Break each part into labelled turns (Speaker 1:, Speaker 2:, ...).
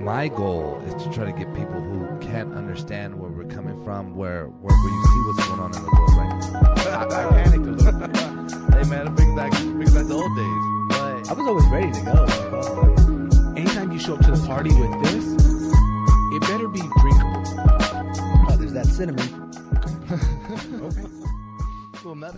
Speaker 1: My goal is to try to get people who can't understand where we're coming from, where you see what's going on in the world right now. I panicked a little bit. Hey man, it brings back the old days. But
Speaker 2: I was always ready to go.
Speaker 3: Anytime you show up to the party with this, it better be drinkable.
Speaker 2: Oh, there's that cinnamon.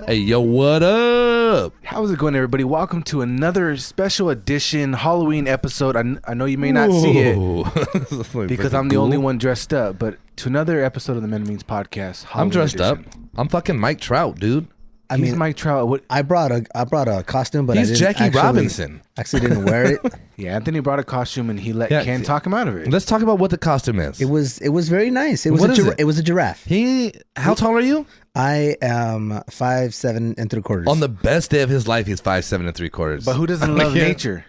Speaker 1: hey, yo, what up?
Speaker 3: How's it going, everybody? Welcome to another special edition Halloween episode. I know you may not see it because I'm the only one dressed up, but to another episode of the Men Means Podcast.
Speaker 1: I'm dressed
Speaker 3: edition.
Speaker 1: up. I'm fucking Mike Trout, dude.
Speaker 3: He's Mike Trout. What?
Speaker 2: I brought a costume, but
Speaker 1: He's
Speaker 2: I didn't
Speaker 1: Jackie Robinson.
Speaker 2: Actually didn't wear it.
Speaker 3: Yeah, Anthony brought a costume and he let Ken talk him out of it.
Speaker 1: Let's talk about what the costume is.
Speaker 2: It was very nice. It was it was a giraffe.
Speaker 1: How tall are you?
Speaker 2: I am 5'7" and 3/4.
Speaker 1: On the best day of his life, he's 5'7" and 3/4.
Speaker 3: But who doesn't love nature?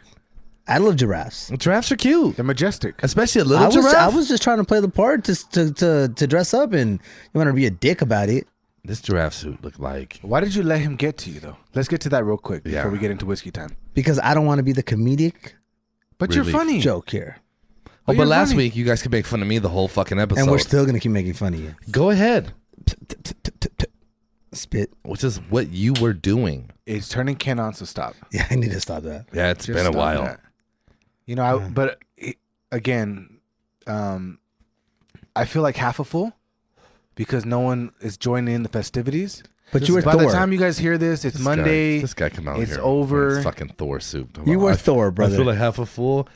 Speaker 2: I love giraffes.
Speaker 1: Giraffes are cute.
Speaker 3: They're majestic.
Speaker 1: Especially a little giraffe.
Speaker 2: I was just trying to play the part to dress up, and you want to be a dick about it.
Speaker 1: This giraffe suit looked like...
Speaker 3: Why did you let him get to you, though? Let's get to that real quick before we get into whiskey time.
Speaker 2: Because I don't want to be the comedic
Speaker 3: But you're funny.
Speaker 2: joke here.
Speaker 1: Oh, but last week, you guys could make fun of me the whole fucking episode.
Speaker 2: And we're still going to keep making fun of you.
Speaker 1: Go ahead.
Speaker 2: Spit.
Speaker 1: Which is what you were doing.
Speaker 3: It's turning Ken on, so stop.
Speaker 2: Yeah, I need to stop that.
Speaker 1: Yeah, it's
Speaker 3: Just
Speaker 1: been a
Speaker 3: stop
Speaker 1: while.
Speaker 3: that. You know, again, I feel like half a fool because no one is joining in the festivities.
Speaker 2: But you were
Speaker 3: By
Speaker 2: Thor.
Speaker 3: the time you guys hear this, it's Monday.
Speaker 1: This guy come out
Speaker 3: It's
Speaker 1: here.
Speaker 3: over.
Speaker 1: With his fucking Thor suit.
Speaker 2: You were Thor, brother.
Speaker 1: I feel like half a fool.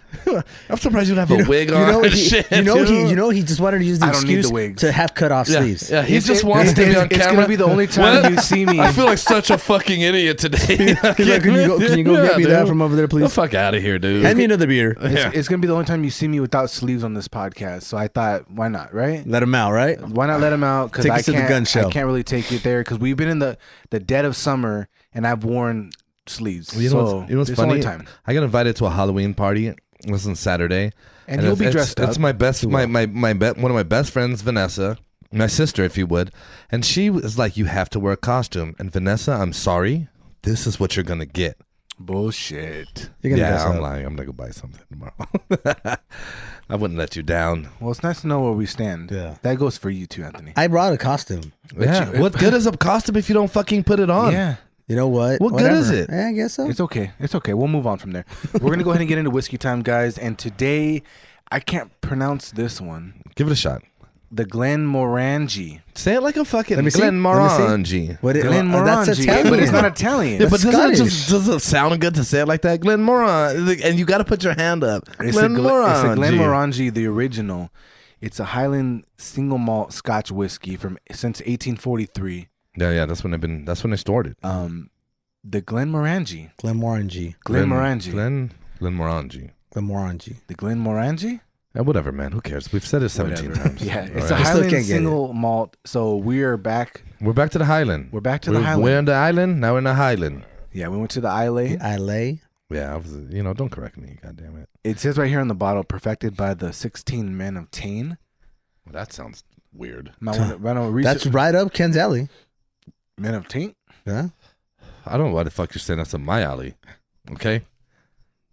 Speaker 1: I'm surprised you don't have a wig on.
Speaker 2: You know, he just wanted to use the
Speaker 3: I don't need
Speaker 2: excuse
Speaker 3: the wigs.
Speaker 2: to have cut off sleeves.
Speaker 1: Yeah, he just wants to be on camera.
Speaker 3: It's going to be the only time you see me.
Speaker 1: I feel like such a fucking idiot today.
Speaker 2: He's like, can you go get me that from over there,
Speaker 1: Get the
Speaker 2: please?
Speaker 1: fuck out of here, dude.
Speaker 2: Hand me another beer.
Speaker 3: It's going to be the only time you see me without sleeves on this podcast. So I thought, why not, right?
Speaker 2: Let him out, right?
Speaker 3: Why not let him out? Because
Speaker 2: Take
Speaker 3: I
Speaker 2: us to the gun show.
Speaker 3: can't really take it there because we've been in the dead of summer and I've worn sleeves.
Speaker 1: Well, you know what's
Speaker 3: it's
Speaker 1: funny?
Speaker 3: only time.
Speaker 1: I got invited to a Halloween party. This on Saturday,
Speaker 3: And you'll be dressed up.
Speaker 1: It's my best, one of my best friends, Vanessa, my sister, if you would, and she was like, "You have to wear a costume." And Vanessa, I'm sorry, this is what you're gonna get.
Speaker 3: Bullshit.
Speaker 2: You're gonna dress
Speaker 1: I'm
Speaker 2: up.
Speaker 1: lying. I'm gonna go buy something tomorrow. I wouldn't let you down.
Speaker 3: Well, it's nice to know where we stand.
Speaker 2: Yeah.
Speaker 3: That goes for you too, Anthony.
Speaker 2: I brought a costume.
Speaker 1: Yeah. What good is a costume if you don't fucking put it on?
Speaker 3: Yeah.
Speaker 2: You know what?
Speaker 1: What good is it?
Speaker 2: Yeah, I guess so.
Speaker 3: It's okay. It's okay. We'll move on from there. We're going to go ahead and get into whiskey time, guys. And today, I can't pronounce this one.
Speaker 1: Give it a shot.
Speaker 3: The Glenmorangie.
Speaker 1: Say it like a fucking
Speaker 2: Let me see.
Speaker 1: Glenmorangie.
Speaker 2: What it,
Speaker 3: Glenmorangie.
Speaker 2: that's Italian.
Speaker 3: But it's not Italian.
Speaker 1: Yeah, but
Speaker 2: Scottish.
Speaker 1: does it sound good to say it like that? Glenmorangie. And you got to put your hand up.
Speaker 3: It's a Glenmorangie, the original. It's a Highland single malt Scotch whiskey since 1843.
Speaker 1: Yeah, that's when they stored it.
Speaker 3: The Glenmorangie.
Speaker 2: Glenmorangie.
Speaker 3: Glenmorangie.
Speaker 2: Glenmorangie.
Speaker 3: The Glenmorangie?
Speaker 1: Whatever, man. Who cares? We've said it 17 times.
Speaker 3: Yeah, it's
Speaker 1: All
Speaker 3: a
Speaker 1: right.
Speaker 3: Highland single malt. So we're back.
Speaker 1: We're back to the Highland.
Speaker 3: We're back to the Highland.
Speaker 1: We're in the island. Now we're in the Highland.
Speaker 3: Yeah, we went to the Islay.
Speaker 2: Islay.
Speaker 1: Yeah, don't correct me. God damn it.
Speaker 3: It says right here on the bottle, perfected by the 16 men of Tain.
Speaker 1: Well, that sounds weird.
Speaker 2: That's right up Ken's alley.
Speaker 3: Men of Tain?
Speaker 2: Yeah.
Speaker 1: I don't know why the fuck you're saying that's up my alley. Okay?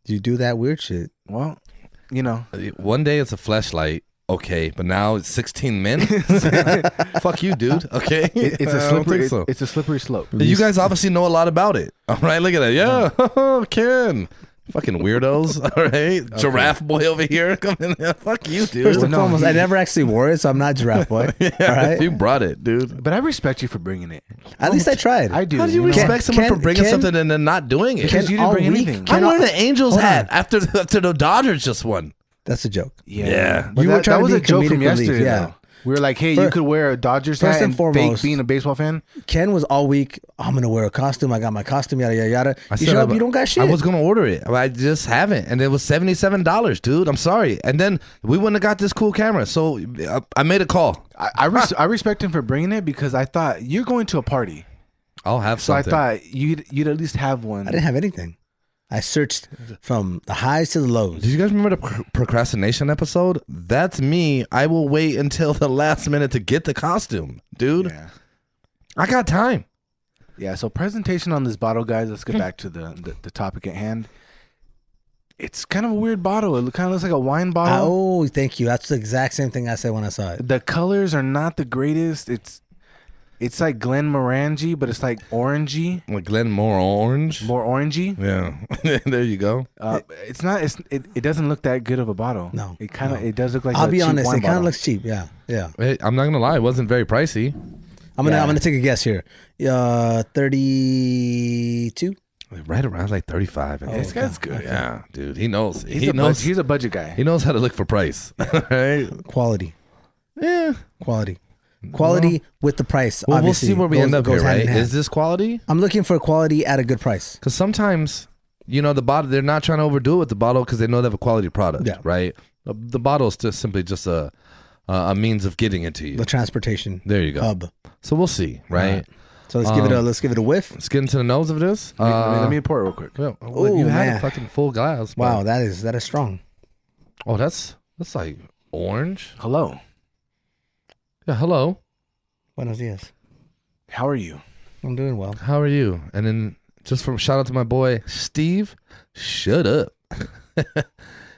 Speaker 2: You do that weird shit.
Speaker 3: Well, you know.
Speaker 1: One day it's a fleshlight. Okay, but now it's 16 men. Fuck you, dude. Okay,
Speaker 3: It's a
Speaker 1: I don't
Speaker 3: slippery.
Speaker 1: think so.
Speaker 3: It's a slippery slope.
Speaker 1: You guys obviously know a lot about it. All right, look at that. Yeah, Ken. Fucking weirdos. All right, okay. Giraffe boy over here. Come in. Fuck you, dude.
Speaker 2: First and foremost, I never actually wore it, so I'm not giraffe boy.
Speaker 1: Yeah,
Speaker 2: all right?
Speaker 1: You brought it, dude.
Speaker 3: But I respect you for bringing it.
Speaker 2: At least I tried.
Speaker 3: I do.
Speaker 1: How do you respect someone for bringing something and then not doing it?
Speaker 3: Because you didn't bring anything.
Speaker 1: I'm wearing the Angels hat after the Dodgers just won.
Speaker 2: That's a joke.
Speaker 1: Yeah.
Speaker 3: But
Speaker 2: You were
Speaker 3: that
Speaker 2: trying to
Speaker 3: was
Speaker 2: be
Speaker 3: a joke from
Speaker 2: comedic relief,
Speaker 3: yesterday.
Speaker 2: yeah.
Speaker 3: Though. We were like, hey, you could wear a Dodgers hat and fake being a baseball fan.
Speaker 2: Ken was all week, I'm going to wear a costume. I got my costume, yada, yada, yada. You show up, you don't got shit.
Speaker 1: I was going to order it. I just haven't. And it was $77, dude. I'm sorry. And then we wouldn't have got this cool camera. So I made a call.
Speaker 3: I respect him for bringing it because I thought you're going to a party.
Speaker 1: I'll have
Speaker 3: So
Speaker 1: something.
Speaker 3: I thought you'd at least have one.
Speaker 2: I didn't have anything. I searched from the highs to the lows.
Speaker 1: Did you guys remember the procrastination episode? That's me. I will wait until the last minute to get the costume, dude.
Speaker 3: Yeah.
Speaker 1: I got time.
Speaker 3: Yeah, so presentation on this bottle, guys. Let's get back to the topic at hand. It's kind of a weird bottle. It kind of looks like a wine bottle.
Speaker 2: Oh, thank you. That's the exact same thing I said when I saw it.
Speaker 3: The colors are not the greatest. It's like Glenmorangie, but it's like orangey.
Speaker 1: Like Glenmorangie.
Speaker 3: More orangey.
Speaker 1: Yeah. There you go.
Speaker 3: It's not. It doesn't look that good of a bottle.
Speaker 2: No.
Speaker 3: It kind of. It does look like.
Speaker 2: I'll
Speaker 3: a
Speaker 2: be
Speaker 3: cheap
Speaker 2: honest.
Speaker 3: wine
Speaker 2: It kind of
Speaker 3: bottle.
Speaker 2: looks cheap. Yeah. Yeah.
Speaker 1: Hey, I'm not gonna lie. It wasn't very pricey.
Speaker 2: I'm gonna take a guess here. 32.
Speaker 1: Right around like 35. I
Speaker 3: This
Speaker 1: think.
Speaker 3: guy's good.
Speaker 1: Yeah, dude. He knows.
Speaker 3: He's a budget guy.
Speaker 1: He knows how to look for price. Right?
Speaker 2: Quality.
Speaker 1: Yeah.
Speaker 2: Quality with the price.
Speaker 1: Well, we'll
Speaker 2: obviously
Speaker 1: see where we end up here,
Speaker 2: goes hand
Speaker 1: right?
Speaker 2: in hand.
Speaker 1: Is this quality?
Speaker 2: I'm looking for quality at a good price.
Speaker 1: Because sometimes, the bottle, they're not trying to overdo it with the bottle because they know they have a quality product, right? The bottle is just simply just a means of getting it to you.
Speaker 2: The transportation.
Speaker 1: There you go.
Speaker 2: Hub.
Speaker 1: So we'll see, right?
Speaker 2: So let's give it a whiff.
Speaker 1: Let's get into the nose of this.
Speaker 3: Let me pour it real quick.
Speaker 1: Well,
Speaker 2: Oh,
Speaker 1: you had
Speaker 2: man.
Speaker 1: a fucking full glass. but-
Speaker 2: Wow, that is strong.
Speaker 1: Oh, that's like orange.
Speaker 3: Hello.
Speaker 1: Yeah, hello.
Speaker 2: Buenos dias.
Speaker 3: How are you?
Speaker 2: I'm doing well.
Speaker 1: How are you? And then just from shout out to my boy Steve. Shut up.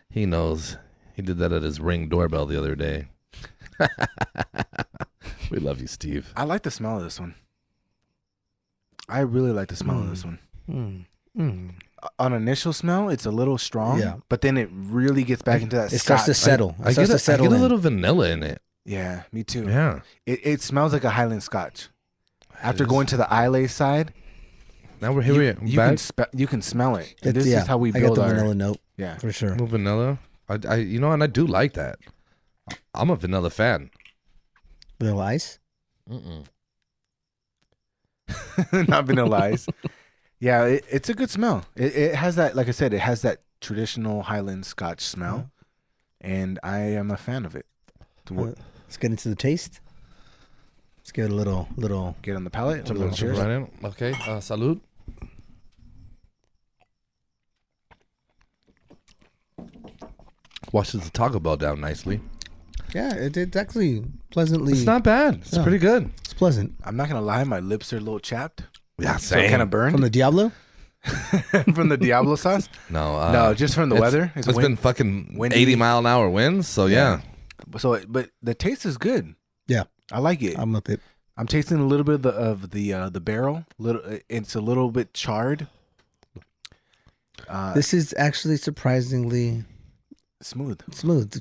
Speaker 1: He knows. He did that at his Ring doorbell the other day. We love you, Steve.
Speaker 3: I like the smell of this one. I really like the smell of this one. On initial smell, it's a little strong.
Speaker 2: Yeah.
Speaker 3: But then it really gets back into that.
Speaker 2: It starts to settle.
Speaker 1: I get a little vanilla in it.
Speaker 3: Yeah, me too.
Speaker 1: Yeah.
Speaker 3: It smells like a Highland Scotch. After going to the Islay side,
Speaker 1: Now we're here.
Speaker 3: you can smell it. And
Speaker 2: It's-
Speaker 3: this is how we
Speaker 2: I
Speaker 3: build
Speaker 2: got the
Speaker 3: our
Speaker 2: vanilla note
Speaker 3: yeah.
Speaker 2: for sure.
Speaker 1: More vanilla. And I do like that. I'm a vanilla fan.
Speaker 2: Vanilla ice.
Speaker 3: Not vanilla ice. Yeah, it's a good smell. It has that, like I said, it has that traditional Highland Scotch smell, and I am a fan of it.
Speaker 2: Let's get into the taste. Let's give it a little.
Speaker 3: Get on the palate.
Speaker 1: Jump
Speaker 3: Cheers.
Speaker 1: right in. Okay. Salud. Washes the Taco Bell down nicely.
Speaker 2: Yeah, it's actually pleasantly.
Speaker 1: It's not bad. It's pretty good.
Speaker 2: It's pleasant.
Speaker 3: I'm not gonna lie, my lips are a little chapped.
Speaker 1: Yeah,
Speaker 3: So it kind of burned
Speaker 2: From the Diablo?
Speaker 3: from the Diablo sauce.
Speaker 1: No,
Speaker 3: No, just from the weather.
Speaker 1: It's been fucking
Speaker 3: windy.
Speaker 1: 80-mile-an-hour winds. So yeah.
Speaker 3: But the taste is good.
Speaker 2: Yeah.
Speaker 3: I like it.
Speaker 2: I'm with it.
Speaker 3: I'm tasting a little bit of the barrel. It's a little bit charred.
Speaker 2: This is actually surprisingly
Speaker 3: Smooth.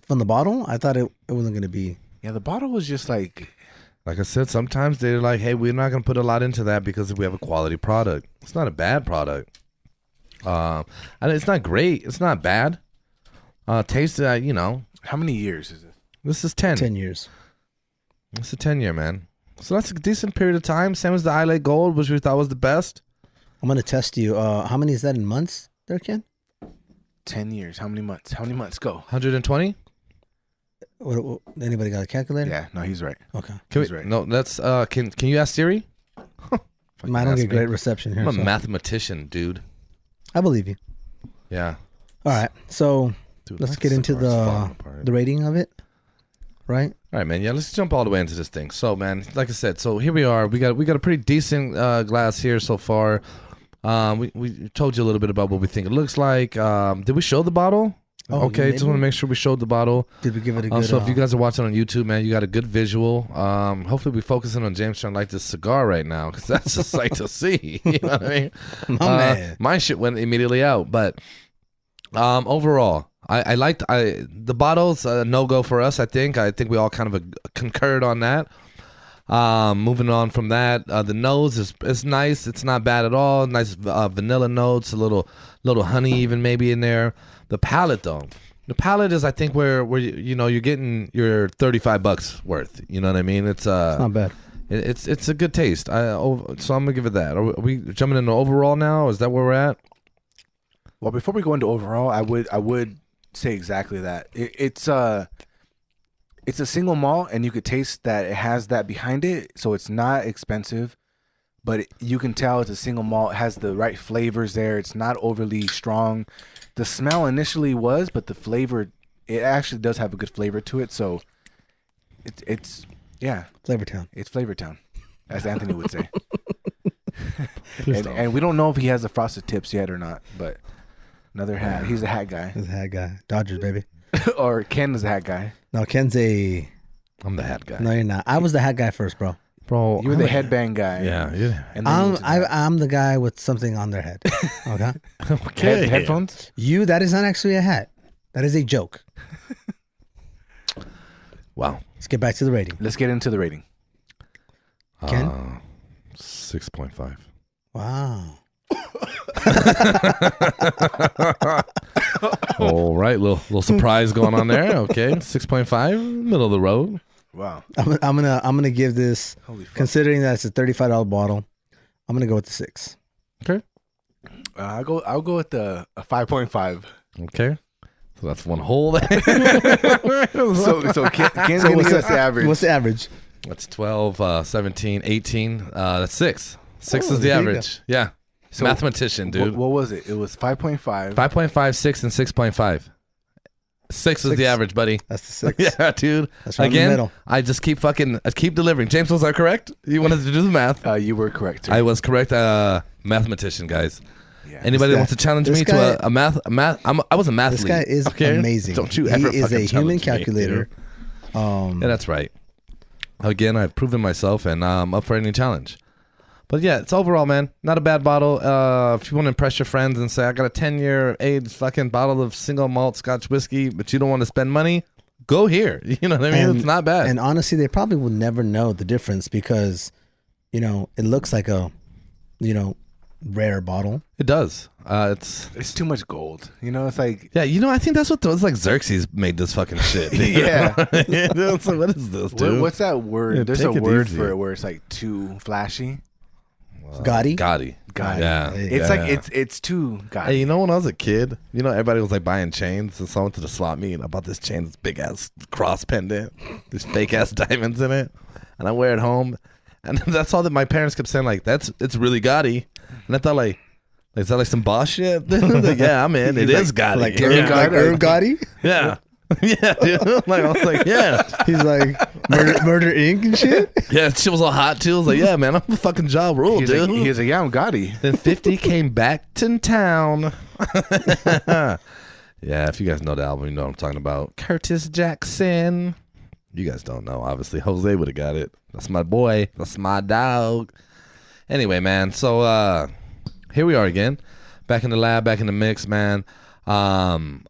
Speaker 2: From the bottle, I thought it wasn't going to be.
Speaker 3: Yeah, the bottle was just like
Speaker 1: Like I said, sometimes they're like, hey, we're not going to put a lot into that because we have a quality product. It's not a bad product. And it's not great. It's not bad. Taste,
Speaker 3: how many years is it?
Speaker 1: This is 10.
Speaker 2: 10 years.
Speaker 1: It's a 10-year, man. So that's a decent period of time. Same as the Islay Gold, which we thought was the best.
Speaker 2: I'm going to test you. How many is that in months there, Ken?
Speaker 3: 10 years. How many months? How many months? Go.
Speaker 1: 120?
Speaker 2: Anybody got a calculator?
Speaker 3: Yeah, no, he's right.
Speaker 2: Okay.
Speaker 3: He's right.
Speaker 1: No, that's can you ask Siri?
Speaker 2: I don't
Speaker 1: ask
Speaker 2: get
Speaker 1: me.
Speaker 2: great reception here.
Speaker 1: I'm a
Speaker 2: so
Speaker 1: mathematician, dude.
Speaker 2: I believe you.
Speaker 1: Yeah.
Speaker 2: All right. So
Speaker 1: Dude,
Speaker 2: let's
Speaker 1: my
Speaker 2: get into
Speaker 1: cigar's falling apart.
Speaker 2: the rating of it. Right?
Speaker 1: All right, man. Yeah, let's jump all the way into this thing. So, man, like I said, so here we are. We got a pretty decent glass here so far. We told you a little bit about what we think it looks like. Did we show the bottle?
Speaker 2: Oh,
Speaker 1: Okay, just want to make sure we showed the bottle.
Speaker 2: Did we give it a good...
Speaker 1: So if you guys are watching on YouTube, man, you got a good visual. Hopefully we focusing on James trying to light this cigar right now because that's a sight to see. You know what I mean?
Speaker 2: Man.
Speaker 1: My shit went immediately out. But overall, I liked the bottle's a no-go for us, I think. I think we all kind of concurred on that. Moving on from that, the nose is nice. It's not bad at all. Nice vanilla notes, a little honey even maybe in there. The palate though, the palate is I think where you're getting your $35 worth. You know what I mean? It's
Speaker 2: not bad.
Speaker 1: It's a good taste. So I'm gonna give it that. Are we jumping into overall now? Is that where we're at?
Speaker 3: Well, before we go into overall, I would say exactly that. It's a single malt, and you could taste that it has that behind it, so it's not expensive, but you can tell it's a single malt. It has the right flavors there. It's not overly strong. The smell initially was, but the flavor, it actually does have a good flavor to it. So it's
Speaker 2: Flavortown.
Speaker 3: It's Flavortown, as Anthony would say. And we don't know if he has the frosted tips yet or not, but Another hat. He's a hat guy.
Speaker 2: He's a hat guy. Dodgers, baby.
Speaker 3: Or Ken is a hat guy.
Speaker 2: No, Ken's a...
Speaker 1: I'm the hat guy.
Speaker 2: No, you're not. I was the hat guy first, bro.
Speaker 1: Bro,
Speaker 3: You were the headband guy.
Speaker 1: Yeah, yeah.
Speaker 3: And then you went to the hat.
Speaker 2: I'm the guy with something on their head. Okay?
Speaker 1: Okay.
Speaker 3: Headphones?
Speaker 2: That is not actually a hat. That is a joke.
Speaker 1: Wow.
Speaker 2: Let's get back to the rating.
Speaker 3: Let's get into the rating.
Speaker 2: Ken?
Speaker 1: 6.5.
Speaker 2: Wow.
Speaker 1: All right, little surprise going on there. Okay, 6.5, middle of the road.
Speaker 3: Wow.
Speaker 2: I'm gonna give this,
Speaker 3: Holy fuck.
Speaker 2: considering that it's a $35 bottle, I'm gonna go with the 6.
Speaker 1: Okay.
Speaker 3: I'll go with a 5.5.
Speaker 1: Okay. So that's one hole there.
Speaker 3: So Ken's gonna give us the average.
Speaker 2: What's the average?
Speaker 1: That's 12, 17, 18. That's 6. 6
Speaker 2: Oh,
Speaker 1: is the
Speaker 2: there you
Speaker 1: average. Yeah.
Speaker 3: So
Speaker 1: Mathematician, dude.
Speaker 3: What was it? It was 5.5.
Speaker 1: 5.5, 6, and 6.5. 6 is the
Speaker 2: 6.
Speaker 1: average, buddy.
Speaker 2: That's the 6.
Speaker 1: Yeah, dude.
Speaker 2: That's right in the
Speaker 1: Again,
Speaker 2: middle.
Speaker 1: I just keep delivering. James, was I correct? You wanted to do the math.
Speaker 3: You were correct. Sir.
Speaker 1: I was correct. Mathematician, guys.
Speaker 3: Yeah.
Speaker 1: Anybody
Speaker 2: This
Speaker 1: wants to challenge
Speaker 2: this
Speaker 1: me
Speaker 2: guy-
Speaker 1: to a math? I was a math.
Speaker 2: This guy is amazing.
Speaker 1: Don't you
Speaker 2: he
Speaker 1: ever
Speaker 2: is
Speaker 1: fucking
Speaker 2: a human
Speaker 1: challenge me,
Speaker 2: calculator.
Speaker 1: dude. Yeah, that's right. Again, I've proven myself, and I'm up for any challenge. But yeah, it's overall, man, not a bad bottle. If you want to impress your friends and say, I got a 10-year aged fucking bottle of single malt Scotch whiskey, but you don't want to spend money, go here. You know what I mean? It's not bad.
Speaker 2: And honestly, they probably will never know the difference because, it looks like a, rare bottle.
Speaker 1: It does. It's
Speaker 3: too much gold. It's like
Speaker 1: yeah. I think that's it's like Xerxes made this fucking shit.
Speaker 3: Yeah.
Speaker 1: It's like, what is this, dude?
Speaker 3: what's that word?
Speaker 1: Yeah,
Speaker 3: There's a
Speaker 1: take it
Speaker 3: word
Speaker 1: easy.
Speaker 3: for it where it's like too flashy.
Speaker 2: Gaudy?
Speaker 1: Gaudy.
Speaker 3: Yeah. It's like it's too gaudy.
Speaker 1: Hey, when I was a kid, everybody was like buying chains, and so I went to the swap meet and I bought this chain, this big ass cross pendant, these fake ass diamonds in it, and I wear it home, and that's all that my parents kept saying, like, it's really gaudy, and I thought like, is that like some boss shit? Like, yeah, I'm in. It is gaudy.
Speaker 2: Like
Speaker 1: yeah.
Speaker 2: Irv Gotti?
Speaker 1: Yeah. Yeah, dude. Like, I was like, yeah.
Speaker 2: He's like Murder Inc. and shit?
Speaker 1: Yeah, shit was all hot too. I was like, yeah, man, I'm a fucking Ja Rule,
Speaker 3: He's
Speaker 1: dude.
Speaker 3: like, yeah, I'm gaudy.
Speaker 1: Then 50 came back to town. Yeah, if you guys know the album, you know what I'm talking about. Curtis Jackson. You guys don't know. Obviously, Jose would have got it. That's my boy. That's my dog. Anyway, man, so here we are again. Back in the lab, back in the mix, man. I'm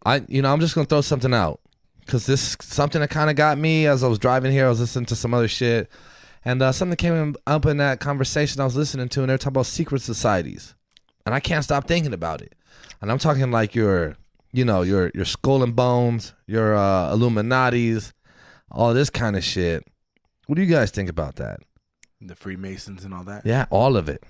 Speaker 1: just going to throw something out. Because this is something that kind of got me as I was driving here. I was listening to some other shit. And something came up in that conversation I was listening to, and they were talking about secret societies. And I can't stop thinking about it. And I'm talking like your Skull and Bones, your Illuminatis, all this kind of shit. What do you guys think about that?
Speaker 3: The Freemasons and all that.
Speaker 1: Yeah, all of it.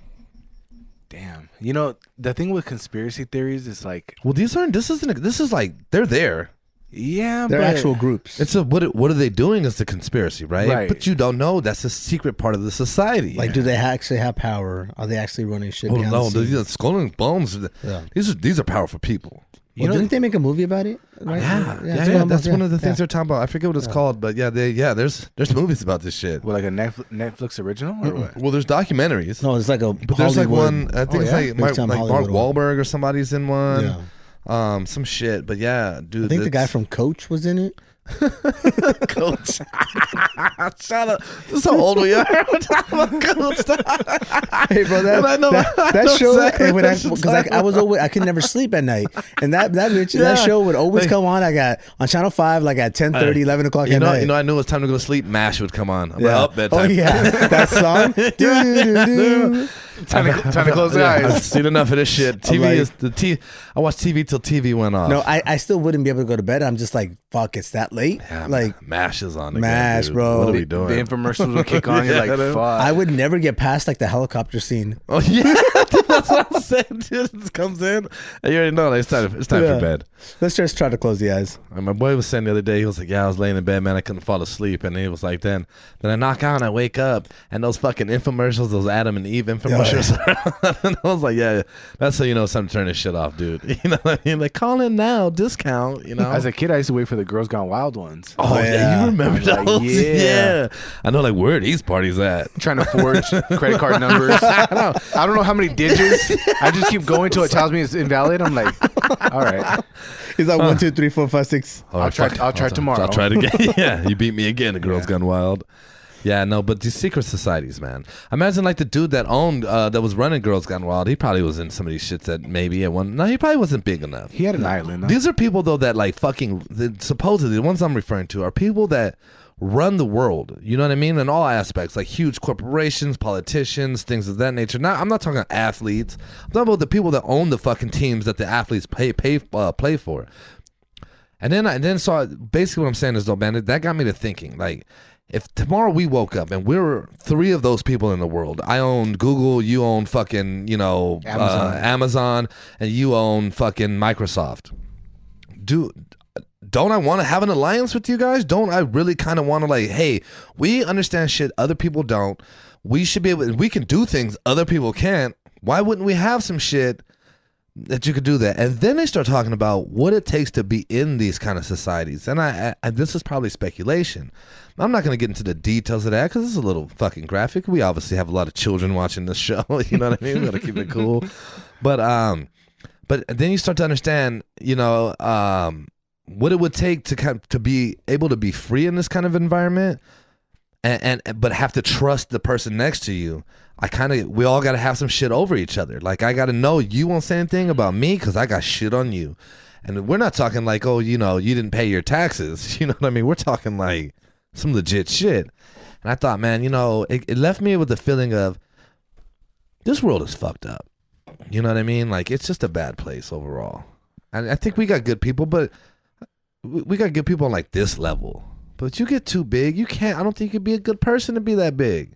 Speaker 3: Damn. The thing with conspiracy theories is like,
Speaker 1: Well, this is like, they're there.
Speaker 3: yeah,
Speaker 2: They're
Speaker 3: but
Speaker 2: actual groups.
Speaker 1: It's what are they doing is the conspiracy, right?
Speaker 3: Right.
Speaker 1: But you don't know. That's a secret part of the society.
Speaker 2: Like, do they actually have power? Are they actually running shit
Speaker 1: Oh
Speaker 2: behind
Speaker 1: no,
Speaker 2: the
Speaker 1: these
Speaker 2: scenes?
Speaker 1: are Skull and Bones.
Speaker 2: Yeah.
Speaker 1: These are powerful people.
Speaker 2: Didn't they make a movie about it? Right?
Speaker 1: Yeah. That's one of the things
Speaker 2: yeah.
Speaker 1: they're talking about. I forget what it's called, but there's movies about this shit.
Speaker 3: What, like a Netflix original or what?
Speaker 1: Well, there's documentaries.
Speaker 2: No, it's like a
Speaker 1: But there's like
Speaker 2: Hollywood-
Speaker 1: one. I think
Speaker 3: Oh,
Speaker 1: it's
Speaker 3: yeah?
Speaker 1: like
Speaker 2: Big time
Speaker 1: Mark
Speaker 2: Hollywood one.
Speaker 1: Wahlberg or somebody's in one.
Speaker 2: Yeah.
Speaker 1: Some shit. But yeah, dude.
Speaker 2: I think the guy from Coach was in it.
Speaker 1: Coach. Shut up. This is how old we are. We're talking about Coach.
Speaker 2: Hey, bro,
Speaker 1: I know
Speaker 2: show.
Speaker 1: exactly what you're
Speaker 2: Because
Speaker 1: talking
Speaker 2: I was always, I could never sleep at night, and that
Speaker 1: Yeah.
Speaker 2: show would always
Speaker 1: Like-
Speaker 2: come on. I got on Channel 5 like at 10:30, 11 o'clock at night.
Speaker 1: I knew it was time to go to sleep. MASH would come on. I'm
Speaker 2: Yeah.
Speaker 1: like, bedtime.
Speaker 2: Oh yeah, that song. Do-do-do-do.
Speaker 3: Time to close the
Speaker 1: I've
Speaker 3: eyes.
Speaker 1: seen enough of this shit. TV
Speaker 2: like-
Speaker 1: is the T. I watched TV till TV went off.
Speaker 2: No, I still wouldn't be able to go to bed. I'm just like, fuck, it's that late.
Speaker 1: Yeah,
Speaker 2: Like,
Speaker 1: MASH is on. Again,
Speaker 2: MASH,
Speaker 1: dude.
Speaker 2: bro.
Speaker 1: What are we
Speaker 3: The
Speaker 1: doing?
Speaker 3: infomercials will kick on. You're like,
Speaker 1: Yeah,
Speaker 3: fuck.
Speaker 2: I would never get past like the helicopter scene.
Speaker 1: Oh yeah, dude, that's what I'm saying. Dude, it comes in, and you already know like, it's time
Speaker 2: Yeah.
Speaker 1: for bed.
Speaker 2: Let's just try to close the eyes.
Speaker 1: And my boy was saying the other day, he was like, "Yeah, I was laying in bed, man. I couldn't fall asleep." And he was like, "Then I knock out and I wake up, and those fucking infomercials, those Adam and Eve infomercials." And I was like, "Yeah, that's how you know it's time to turn this shit off, dude." You know what I mean? Like, call in now, discount. You know.
Speaker 3: As a kid, I used to wait for the Girls Gone Wild ones.
Speaker 1: Oh yeah,
Speaker 2: yeah.
Speaker 1: you remember
Speaker 3: I'm like,
Speaker 1: those?
Speaker 3: yeah.
Speaker 1: I know. Like, where are these parties at?
Speaker 3: Trying to forge credit card numbers. I don't know how many digits changes. I just keep going till it tells me it's invalid. I'm like, all right.
Speaker 2: He's like 1, 2, 3, 4, 5, 6.
Speaker 3: I'll try tomorrow.
Speaker 1: I'll try it again. Yeah, you beat me again. The girl's gone wild. Yeah, no, but these secret societies, man. Imagine like the dude that owned, that was running Girls Gone Wild. He probably was in some of these shits that maybe at one. No, he probably wasn't big enough.
Speaker 3: He had an island. Huh?
Speaker 1: These are people though that like supposedly the ones I'm referring to are people that run the world. You know what I mean? In all aspects, like huge corporations, politicians, things of that nature. Now, I'm not talking athletes. I'm talking about the people that own the fucking teams that the athletes play for. And then saw basically what I'm saying is though, man, that got me to thinking like. If tomorrow we woke up and we're 3 of those people in the world, I own Google, you own fucking, Amazon, and you own fucking Microsoft. Don't I want to have an alliance with you guys? Don't I really kind of want to like, hey, we understand shit other people don't. We should be able, we can do things other people can't. Why wouldn't we have some shit that you could do that? And then they start talking about what it takes to be in these kind of societies. And I this is probably speculation. I'm not going to get into the details of that because this is a little fucking graphic. We obviously have a lot of children watching this show. You know what I mean? We got to keep it cool. But then you start to understand, what it would take to be able to be free in this kind of environment, but have to trust the person next to you. We all got to have some shit over each other. Like I got to know you won't say anything about me because I got shit on you. And we're not talking like, oh, you didn't pay your taxes. You know what I mean? We're talking like some legit shit. And I thought, man, it left me with the feeling of this world is fucked up. You know what I mean? Like it's just a bad place overall. And I think we got good people, but we got good people on like this level. But you get too big, I don't think you could be a good person to be that big.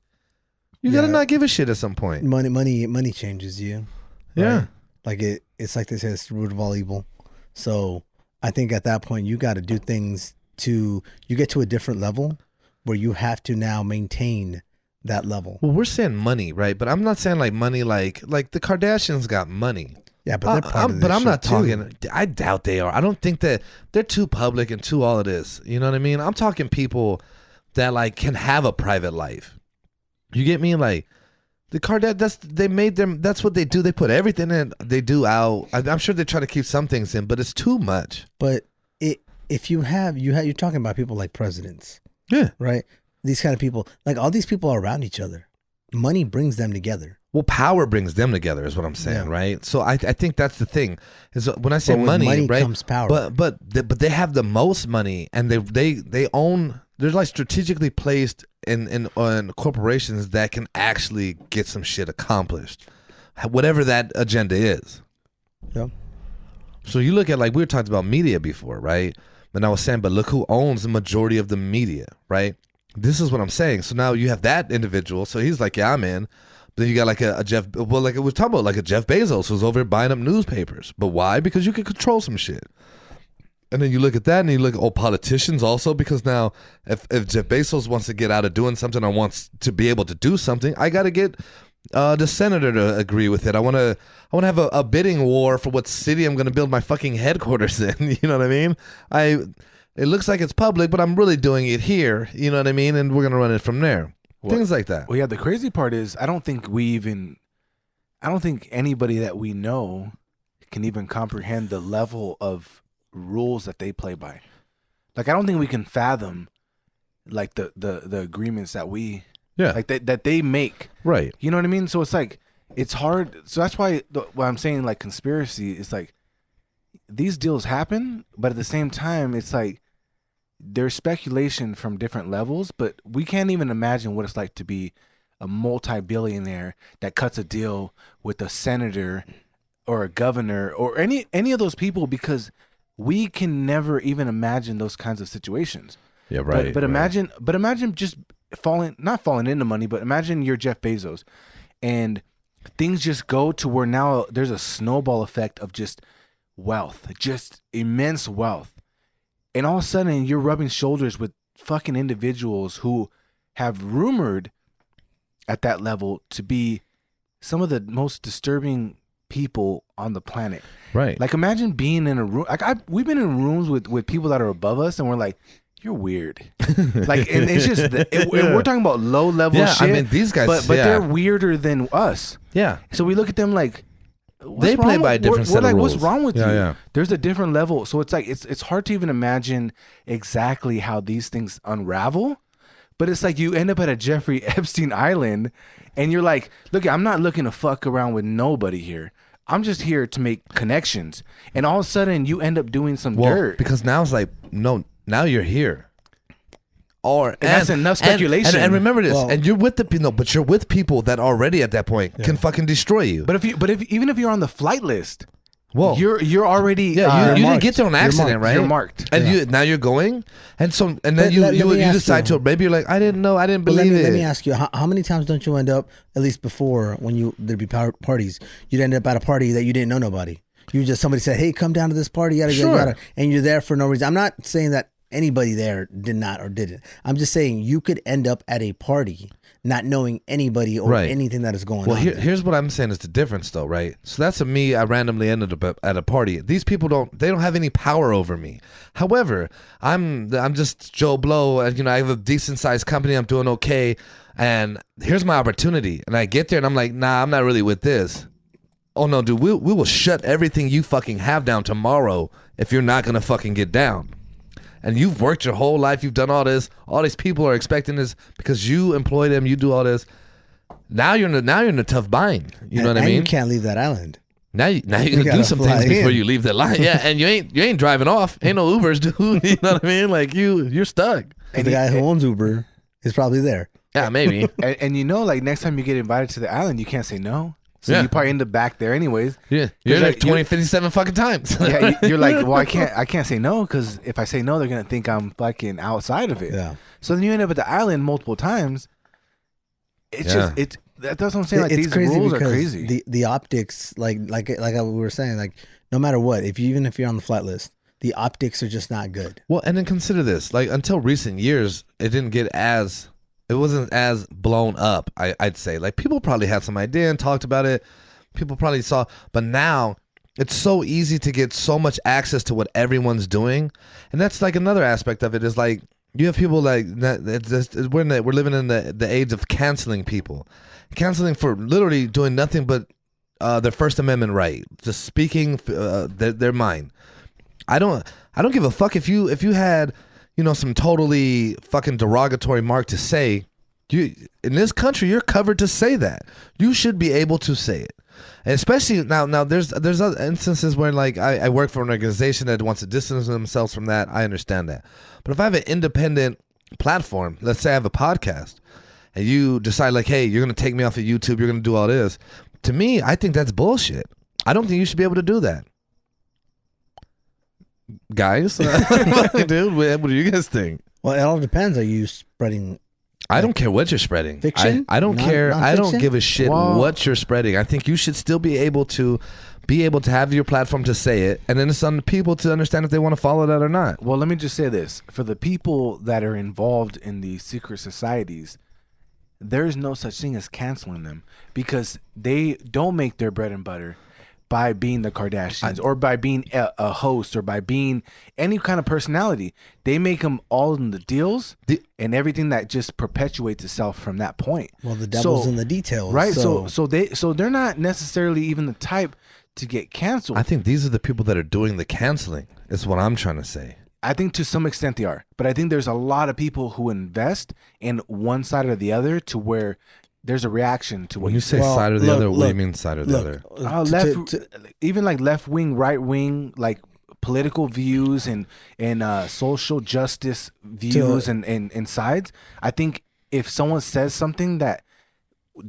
Speaker 1: You gotta not give a shit at some point.
Speaker 2: Money changes you.
Speaker 1: Yeah.
Speaker 2: Right? Like it's like they say, it's the root of all evil. So I think at that point you got to do things you get to a different level where you have to now maintain that level.
Speaker 1: Well, we're saying money, right? But I'm not saying like money like the Kardashians got money.
Speaker 2: Yeah, but they're part of this
Speaker 1: but I'm not
Speaker 2: shit
Speaker 1: talking.
Speaker 2: too.
Speaker 1: I doubt they are. I don't think that they're too public and too all of this. You know what I mean? I'm talking people that like can have a private life. You get me? Like the Kardashians, that's what they do. They put everything in. They do out. I'm sure they try to keep some things in, but it's too much.
Speaker 2: But if you're talking about people like presidents,
Speaker 1: yeah,
Speaker 2: right? These kind of people, like all these people are around each other. Money brings them together.
Speaker 1: Well, power brings them together, is what I'm saying, right? So I think that's the thing. Is when I say money, right?
Speaker 2: Comes power.
Speaker 1: But they have the most money, and they own. They're like strategically placed in corporations that can actually get some shit accomplished, whatever that agenda is.
Speaker 2: Yeah.
Speaker 1: So you look at like we were talking about media before, right? And I was saying, but look who owns the majority of the media, right? This is what I'm saying. So now you have that individual. So he's like, yeah, I'm in. Then you got like a Jeff, well, like it was talking about like a Jeff Bezos who's over here buying up newspapers. But why? Because you can control some shit. And then you look at that and you look at politicians also, because now if Jeff Bezos wants to get out of doing something or wants to be able to do something, I got to get the senator to agree with it. I want to have a bidding war for what city I'm going to build my fucking headquarters in. You know what I mean? It looks like it's public, but I'm really doing it here. You know what I mean? And we're going to run it from there. Things like that.
Speaker 3: Well, yeah, the crazy part is I don't think anybody that we know can even comprehend the level of rules that they play by. Like, I don't think we can fathom like the agreements that we like that they make.
Speaker 1: Right.
Speaker 3: You know what I mean? So it's like it's hard. So that's why what I'm saying, like conspiracy, is like these deals happen, but at the same time, it's like there's speculation from different levels, but we can't even imagine what it's like to be a multi-billionaire that cuts a deal with a senator or a governor or any of those people, because we can never even imagine those kinds of situations.
Speaker 1: Yeah, right.
Speaker 3: But imagine just not falling into money, but imagine you're Jeff Bezos and things just go to where now there's a snowball effect of just wealth, just immense wealth. And all of a sudden you're rubbing shoulders with fucking individuals who have rumored at that level to be some of the most disturbing people on the planet.
Speaker 1: Right.
Speaker 3: Like imagine being in a room. Like we've been in rooms with people that are above us, and we're like, you're weird. Like, and it's just we're talking about low level shit.
Speaker 1: I mean, these guys,
Speaker 3: but they're weirder than us.
Speaker 1: Yeah.
Speaker 3: So we look at them like,
Speaker 1: they play by a different set of rules.
Speaker 3: What's wrong with you?
Speaker 1: Yeah.
Speaker 3: There's a different level. So it's like it's hard to even imagine exactly how these things unravel. But it's like you end up at a Jeffrey Epstein island, and you're like, look, I'm not looking to fuck around with nobody here. I'm just here to make connections. And all of a sudden, you end up doing some dirt.
Speaker 1: Because now it's like, no, now you're here. And
Speaker 3: that's enough speculation.
Speaker 1: And remember this, and you're with but you're with people that already at that point can fucking destroy you.
Speaker 3: But even if you're on the flight list,
Speaker 1: well,
Speaker 3: you're already
Speaker 1: you didn't get there on accident, right?
Speaker 3: You're marked,
Speaker 1: and now you're going, and then you decide to maybe you're like, I didn't know, I didn't believe it.
Speaker 2: Let me ask you, how many times don't you end up, at least before when there'd be parties, you'd end up at a party that you didn't know nobody. You just somebody said, hey, come down to this party, yada, and you're there for no reason. I'm not saying that anybody there did not or didn't. I'm just saying you could end up at a party not knowing anybody or anything that is going on.
Speaker 1: Well, here's what I'm saying is the difference, though, right? So that's me. I randomly ended up at a party. These people don't have any power over me. However, I'm just Joe Blow, and I have a decent sized company. I'm doing okay, and here's my opportunity. And I get there, and I'm like, nah, I'm not really with this. Oh no, dude, we will shut everything you fucking have down tomorrow if you're not gonna fucking get down. And you've worked your whole life. You've done all this. All these people are expecting this because you employ them. You do all this. Now you're in a tough bind. You know what I mean?
Speaker 2: You can't leave that island.
Speaker 1: Now you're gonna do some things before you leave that line. Yeah, and you ain't driving off. Ain't no Ubers, dude. You know what I mean? Like you're stuck.
Speaker 2: And the guy who owns Uber is probably there.
Speaker 1: Yeah, maybe.
Speaker 3: and like next time you get invited to the island, you can't say no. So you probably end up back there anyways.
Speaker 1: Yeah, you're like 57 fucking times.
Speaker 3: Yeah, you're like, well, I can't say no because if I say no, they're gonna think I'm fucking outside of it.
Speaker 2: Yeah.
Speaker 3: So then you end up at the island multiple times. That's what I'm saying. Like these rules are crazy.
Speaker 2: The optics, like we were saying, like no matter what, even if you're on the flight list, the optics are just not good.
Speaker 1: Well, and then consider this: like until recent years, it wasn't as blown up, I'd say. Like, people probably had some idea and talked about it. People probably saw. But now, it's so easy to get so much access to what everyone's doing. And that's, like, another aspect of it is, like, you have people, like, we're living in the age of canceling people. Canceling for literally doing nothing but their First Amendment right. Just speaking their mind. I don't give a fuck if you had... some totally fucking derogatory mark to say. In this country, you're covered to say that. You should be able to say it. And especially now there's other instances where, like, I work for an organization that wants to distance themselves from that. I understand that. But if I have an independent platform, let's say I have a podcast, and you decide, like, hey, you're going to take me off of YouTube, you're going to do all this. To me, I think that's bullshit. I don't think you should be able to do that. Guys, dude, what do you guys think?
Speaker 2: Well, it all depends. Are you spreading?
Speaker 1: I don't care what you're spreading.
Speaker 2: Fiction?
Speaker 1: I don't care. I don't give a shit what you're spreading. I think you should still be able to have your platform to say it, and then it's on the people to understand if they want to follow that or not.
Speaker 3: Well, let me just say this: for the people that are involved in these secret societies, there is no such thing as canceling them because they don't make their bread and butter by being the Kardashians or by being a host or by being any kind of personality. They make them all in the deals and everything that just perpetuates itself from that point.
Speaker 2: Well, the devil's in the details.
Speaker 3: Right. So they're not necessarily even the type to get canceled.
Speaker 1: I think these are the people that are doing the canceling is what I'm trying to say.
Speaker 3: I think to some extent they are. But I think there's a lot of people who invest in one side or the other to where there's a reaction to what
Speaker 1: when you say side or the other. What do you mean side or the other?
Speaker 3: Even like left wing, right wing, like political views and social justice views and sides. I think if someone says something that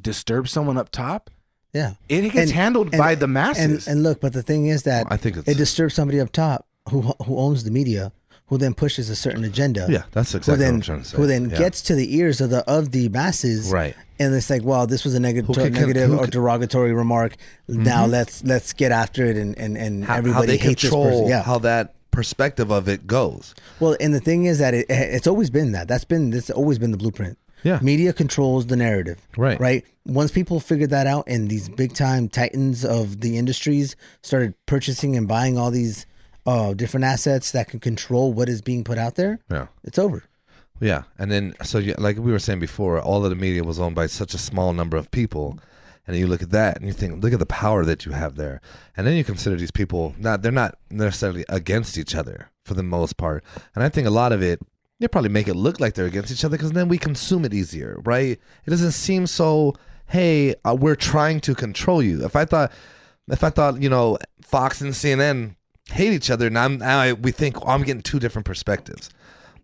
Speaker 3: disturbs someone up top, it gets handled by the masses.
Speaker 2: And look, but the thing is that
Speaker 1: I think
Speaker 2: it disturbs somebody up top who owns the media, who then pushes a certain agenda.
Speaker 1: Yeah, that's exactly what I'm trying to say.
Speaker 2: Who then gets to the ears of the masses.
Speaker 1: Right.
Speaker 2: And it's like, wow, this was a negative or derogatory remark. Mm-hmm. Now let's get after it and everybody hates this person. Yeah.
Speaker 1: How that perspective of it goes.
Speaker 2: Well, and the thing is that it's always been that. That's always been the blueprint.
Speaker 1: Yeah.
Speaker 2: Media controls the narrative.
Speaker 1: Right.
Speaker 2: Right. Once people figured that out and these big time titans of the industries started purchasing and buying all these different assets that can control what is being put out there,
Speaker 1: Yeah.
Speaker 2: it's over.
Speaker 1: Yeah. And then, so like we were saying before, all of the media was owned by such a small number of people. And you look at that and you think, look at the power that you have there. And then you consider these people, they're not necessarily against each other for the most part. And I think a lot of it, they probably make it look like they're against each other because then we consume it easier, right? It doesn't seem so, hey, we're trying to control you. If I thought, Fox and CNN hate each other, and we think, I'm getting two different perspectives.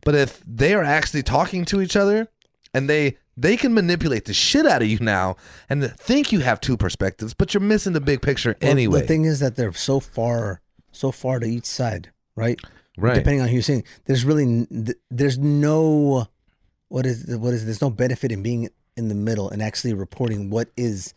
Speaker 1: But if they are actually talking to each other and they can manipulate the shit out of you now and think you have two perspectives, but you're missing the big picture anyway.
Speaker 2: The thing is that they're so far to each side, right?
Speaker 1: Right.
Speaker 2: Depending on who you're saying, there's no there's no benefit in being in the middle and actually reporting what is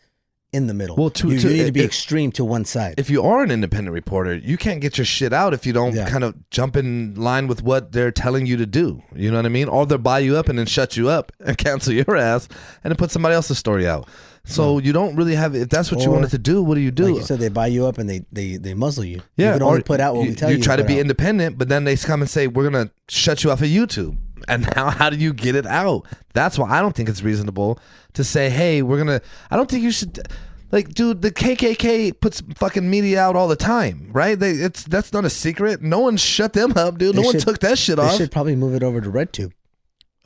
Speaker 2: in the middle.
Speaker 1: Well,
Speaker 2: you need to be extreme to one side.
Speaker 1: If you are an independent reporter, you can't get your shit out if you don't kind of jump in line with what they're telling you to do. You know what I mean? Or they'll buy you up and then shut you up and cancel your ass and then put somebody else's story out. So you don't really have, if that's what you wanted to do, what do you do?
Speaker 2: Like you said, they buy you up and they muzzle you.
Speaker 1: Yeah.
Speaker 2: You can only put out what we tell you.
Speaker 1: You try to be independent, but then they come and say, we're going to shut you off of YouTube. And now how do you get it out? That's why I don't think it's reasonable to say, hey, I don't think you should, like, dude, the KKK puts fucking media out all the time, right? That's not a secret. No one shut them up, dude. No one took that shit off.
Speaker 2: They should probably move it over to RedTube.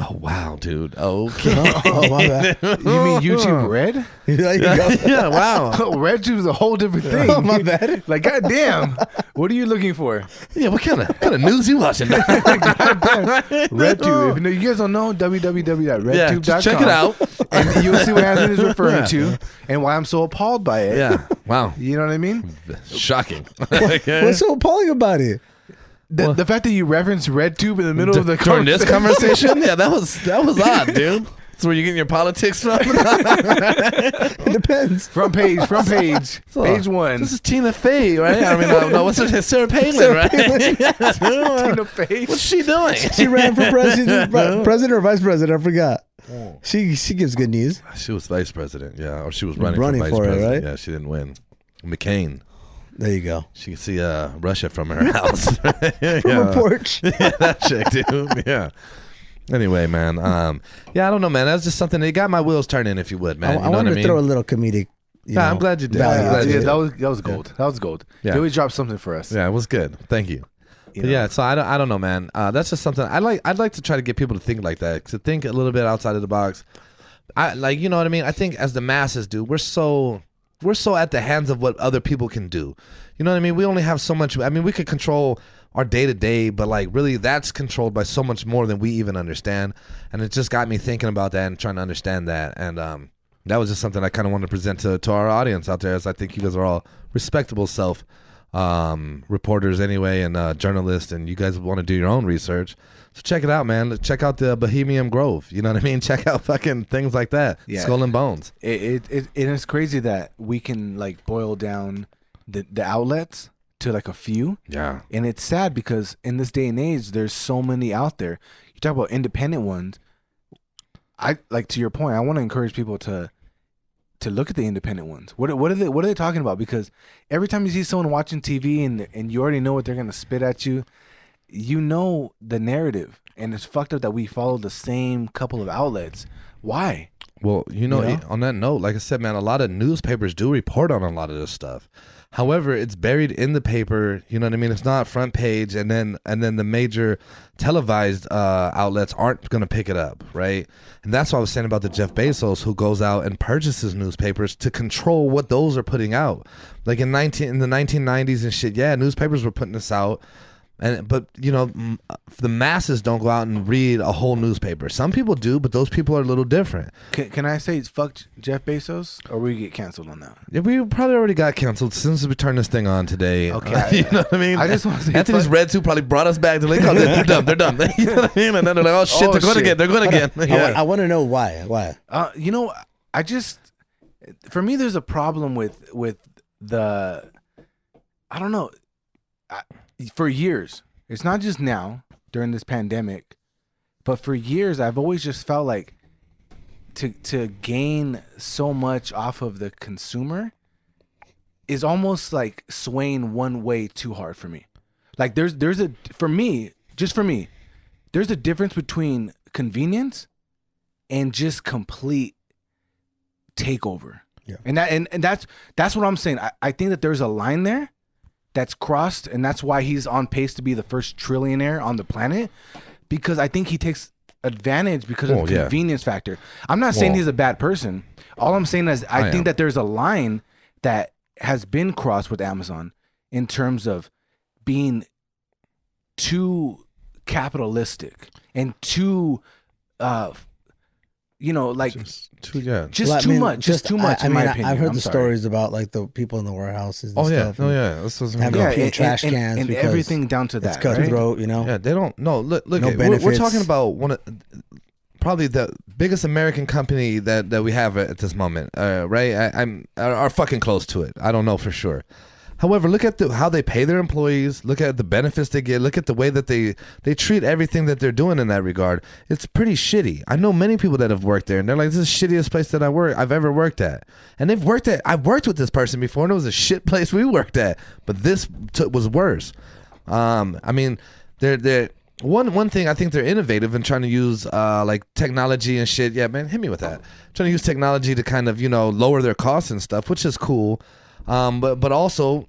Speaker 1: Oh, wow, dude. Okay.
Speaker 2: My bad.
Speaker 3: You mean YouTube Red?
Speaker 2: There you go.
Speaker 1: Yeah, wow.
Speaker 3: RedTube's a whole different thing.
Speaker 2: Oh, my bad.
Speaker 3: Like, goddamn, what are you looking for?
Speaker 1: Yeah, what kind of news you watching?
Speaker 3: RedTube. If you guys don't know, www.redtube.com.
Speaker 1: Yeah, just check it out.
Speaker 3: And you'll see what Anthony is referring to and why I'm so appalled by it.
Speaker 1: Yeah, wow.
Speaker 3: You know what I mean?
Speaker 1: Shocking.
Speaker 2: What's so appalling about it?
Speaker 3: The fact that you referenced RedTube in the middle of the
Speaker 1: during this conversation? Yeah, that was odd, dude. That's where you're getting your politics from?
Speaker 2: It depends.
Speaker 3: Front page. Page one.
Speaker 1: This is Tina Fey, right? I mean, no, what's her name? Sarah Palin, right?
Speaker 3: Tina Fey.
Speaker 1: What's she doing?
Speaker 2: She ran for president or vice president. I forgot. She gives good news.
Speaker 1: She was vice president, yeah. Or she was running for vice
Speaker 2: for
Speaker 1: president.
Speaker 2: it, right?
Speaker 1: Yeah, she didn't win. McCain.
Speaker 2: There you go.
Speaker 1: She can see Russia from her house.
Speaker 2: From her porch.
Speaker 1: Yeah, that chick, dude. Yeah. Anyway, man. Yeah, I don't know, man. That's just something that got my wheels turning, if you would, man.
Speaker 2: I wanted to throw a little comedic.
Speaker 1: I'm glad you did.
Speaker 3: That was gold. That was gold.
Speaker 1: Yeah.
Speaker 3: They always dropped something for us.
Speaker 1: Yeah, it was good. Thank you. But yeah, so I don't know, man. That's just something I'd like to try to get people to think like that, to think a little bit outside of the box. You know what I mean? I think as the masses do, we're so at the hands of what other people can do. You know what I mean? We only have so much. I mean, we could control our day to day, but like really that's controlled by so much more than we even understand. And it just got me thinking about that and trying to understand that. And that was just something I kind of wanted to present to our audience out there, as I think you guys are all respectable reporters anyway, and journalists, and you guys want to do your own research. So check it out, man. Check out the Bohemian Grove. You know what I mean? Check out fucking things like that. Yeah. Skull and Bones.
Speaker 3: It is crazy that we can like boil down the outlets to like a few.
Speaker 1: Yeah.
Speaker 3: And it's sad because in this day and age, there's so many out there. You talk about independent ones. I like, to your point, I want to encourage people to look at the independent ones. What are they talking about? Because every time you see someone watching TV and you already know what they're gonna spit at you, you know the narrative, and it's fucked up that we follow the same couple of outlets. Why?
Speaker 1: Well, you know, on that note, like I said, man, a lot of newspapers do report on a lot of this stuff. However, it's buried in the paper. You know what I mean? It's not front page, and then the major televised outlets aren't going to pick it up, right? And that's what I was saying about the Jeff Bezos, who goes out and purchases newspapers to control what those are putting out. Like in the 1990s and shit, yeah, newspapers were putting this out. But you know, the masses don't go out and read a whole newspaper. Some people do, but those people are a little different.
Speaker 3: Can I say it's fuck Jeff Bezos, or we get canceled on that?
Speaker 1: Yeah, we probably already got canceled since we turned this thing on today.
Speaker 3: Okay,
Speaker 1: you know what I mean.
Speaker 3: I just want to say
Speaker 1: Anthony's Red Suit probably brought us back to like, oh, they're done. You know what I mean? And then they're like, oh shit, they're going again. Yeah.
Speaker 2: I want to know why.
Speaker 3: You know, for me, there's a problem with the, I don't know. For years, it's not just now during this pandemic, but for years I've always just felt like to gain so much off of the consumer is almost like swaying one way too hard for me. Like there's a for me, there's a difference between convenience and just complete takeover.
Speaker 2: Yeah.
Speaker 3: And that's what I'm saying. I think that there's a line there that's crossed, and that's why he's on pace to be the first trillionaire on the planet, because I think he takes advantage because of the convenience factor. I'm not saying he's a bad person. All I'm saying is I think that there's a line that has been crossed with Amazon in terms of being too capitalistic and too like
Speaker 1: Just too
Speaker 3: too much.
Speaker 2: I
Speaker 3: in my opinion.
Speaker 2: I've heard
Speaker 3: I'm
Speaker 2: the
Speaker 3: sorry.
Speaker 2: stories about like the people in the warehouses. And
Speaker 1: Oh yeah,
Speaker 2: stuff and
Speaker 1: This was
Speaker 2: having to clean trash
Speaker 3: and,
Speaker 2: cans
Speaker 3: and
Speaker 2: because
Speaker 3: everything down to that.
Speaker 2: it's cutthroat.
Speaker 3: Right?
Speaker 1: Yeah, they don't. No, look.
Speaker 2: No
Speaker 1: We're
Speaker 2: benefits.
Speaker 1: talking about one of probably the biggest American company that we have at this moment. Right? I'm are fucking close to it. I don't know for sure. However, look at how they pay their employees. Look at the benefits they get. Look at the way that they treat everything that they're doing in that regard. It's pretty shitty. I know many people that have worked there, and they're like, "This is the shittiest place that I've ever worked at." And I've worked with this person before, and it was a shit place we worked at. But this was worse. I mean, they're one thing. I think they're innovative and trying to use like technology and shit. Yeah, man, hit me with that. Trying to use technology to kind of lower their costs and stuff, which is cool. But also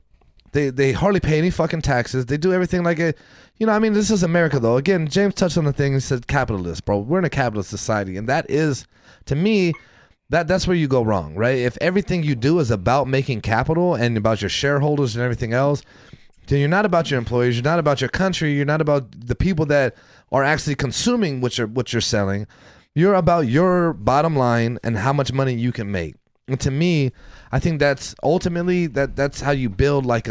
Speaker 1: they hardly pay any fucking taxes. They do everything like I mean, this is America though. Again, James touched on the thing. He said capitalist, bro. We're in a capitalist society, and that is, to me, that's where you go wrong, right? If everything you do is about making capital and about your shareholders and everything else, then you're not about your employees. You're not about your country. You're not about the people that are actually consuming what you're selling. You're about your bottom line and how much money you can make. And to me, I think that's ultimately that's how you build like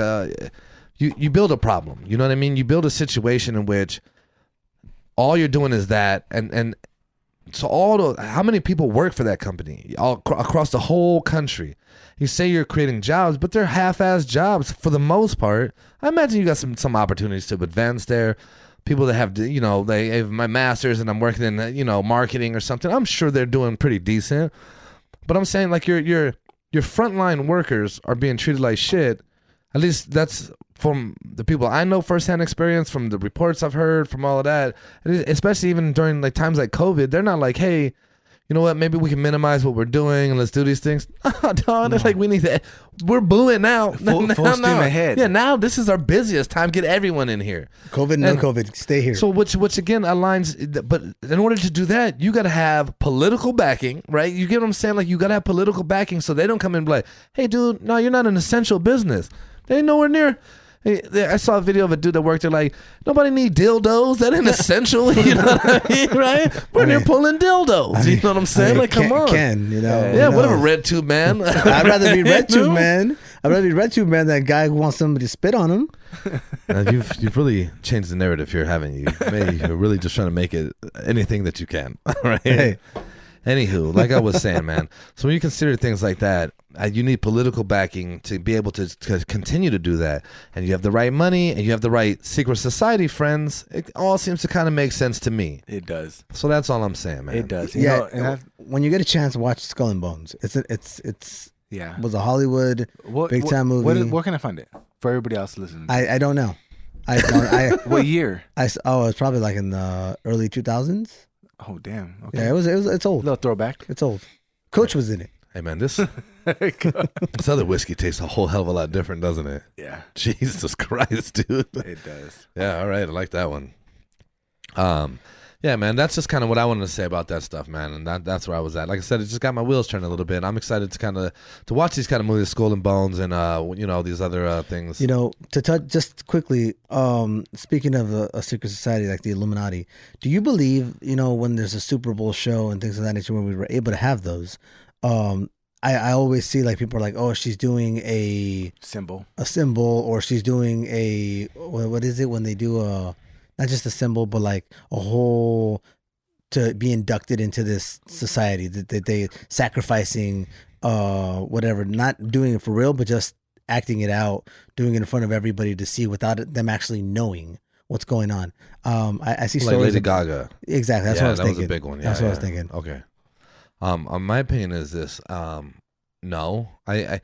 Speaker 1: you build a problem. You know what I mean? You build a situation in which all you're doing is that, and so how many people work for that company across the whole country? You say you're creating jobs, but they're half-ass jobs for the most part. I imagine you got some opportunities to advance there. People that have they have my masters and I'm working in marketing or something. I'm sure they're doing pretty decent. But I'm saying like your frontline workers are being treated like shit. At least that's from the people I know firsthand experience, from the reports I've heard, from all of that. Especially even during like times like COVID, they're not like, hey, you know what? Maybe we can minimize what we're doing and let's do these things. Dog, it's like we need to. We're booming now.
Speaker 3: Full steam ahead.
Speaker 1: Yeah, now this is our busiest time. Get everyone in here.
Speaker 2: COVID, no COVID, stay here.
Speaker 1: So which again aligns. But in order to do that, you got to have political backing, right? You get what I'm saying? Like you got to have political backing so they don't come in and be like, hey, dude, no, you're not an essential business. They ain't nowhere near. I saw a video of a dude that worked there like, nobody need dildos. That ain't essential. You know what I mean, right? We're near pulling dildos. You know what I'm saying? Like, come on.
Speaker 3: Yeah,
Speaker 1: whatever, red tube man.
Speaker 2: I'd rather be red tube man. I'd rather be red tube man than a guy who wants somebody to spit on him.
Speaker 1: You've really changed the narrative here, haven't you? You're really just trying to make it anything that you can. Right?
Speaker 2: Hey.
Speaker 1: Anywho, like I was saying, man. So when you consider things like that, you need political backing to be able to continue to do that. And you have the right money and you have the right secret society friends. It all seems to kind of make sense to me.
Speaker 3: It does.
Speaker 1: So that's all I'm saying, man.
Speaker 3: It does.
Speaker 2: When you get a chance, watch Skull and Bones. It's was a Hollywood big time movie.
Speaker 3: Where can I find it for everybody else listening?
Speaker 2: I don't know.
Speaker 3: What year?
Speaker 2: It's probably like in the early 2000s.
Speaker 3: Oh damn! Okay.
Speaker 2: Yeah, it's old.
Speaker 3: A little throwback.
Speaker 2: It's old. Coach was in it.
Speaker 1: Hey man, this other whiskey tastes a whole hell of a lot different, doesn't it?
Speaker 3: Yeah.
Speaker 1: Jesus Christ, dude.
Speaker 3: It does.
Speaker 1: Yeah. All right. I like that one. Yeah, man. That's just kind of what I wanted to say about that stuff, man. And that's where I was at. Like I said, it just got my wheels turning a little bit. I'm excited to watch these kind of movies, Skull and Bones, and these other things.
Speaker 2: To touch just quickly. Speaking of a secret society like the Illuminati, do you believe when there's a Super Bowl show and things of that nature where we were able to have those? I always see like people are like, oh, she's doing a symbol, or she's doing a what is it when they do not just a symbol, but like a whole to be inducted into this society that they sacrificing whatever, not doing it for real, but just acting it out, doing it in front of everybody to see without them actually knowing what's going on. I see
Speaker 1: like
Speaker 2: stories
Speaker 1: Lady Gaga.
Speaker 2: Exactly. That's what I was thinking.
Speaker 1: That was a big one. Yeah,
Speaker 2: that's what I was thinking.
Speaker 1: Okay. My opinion is this. No, I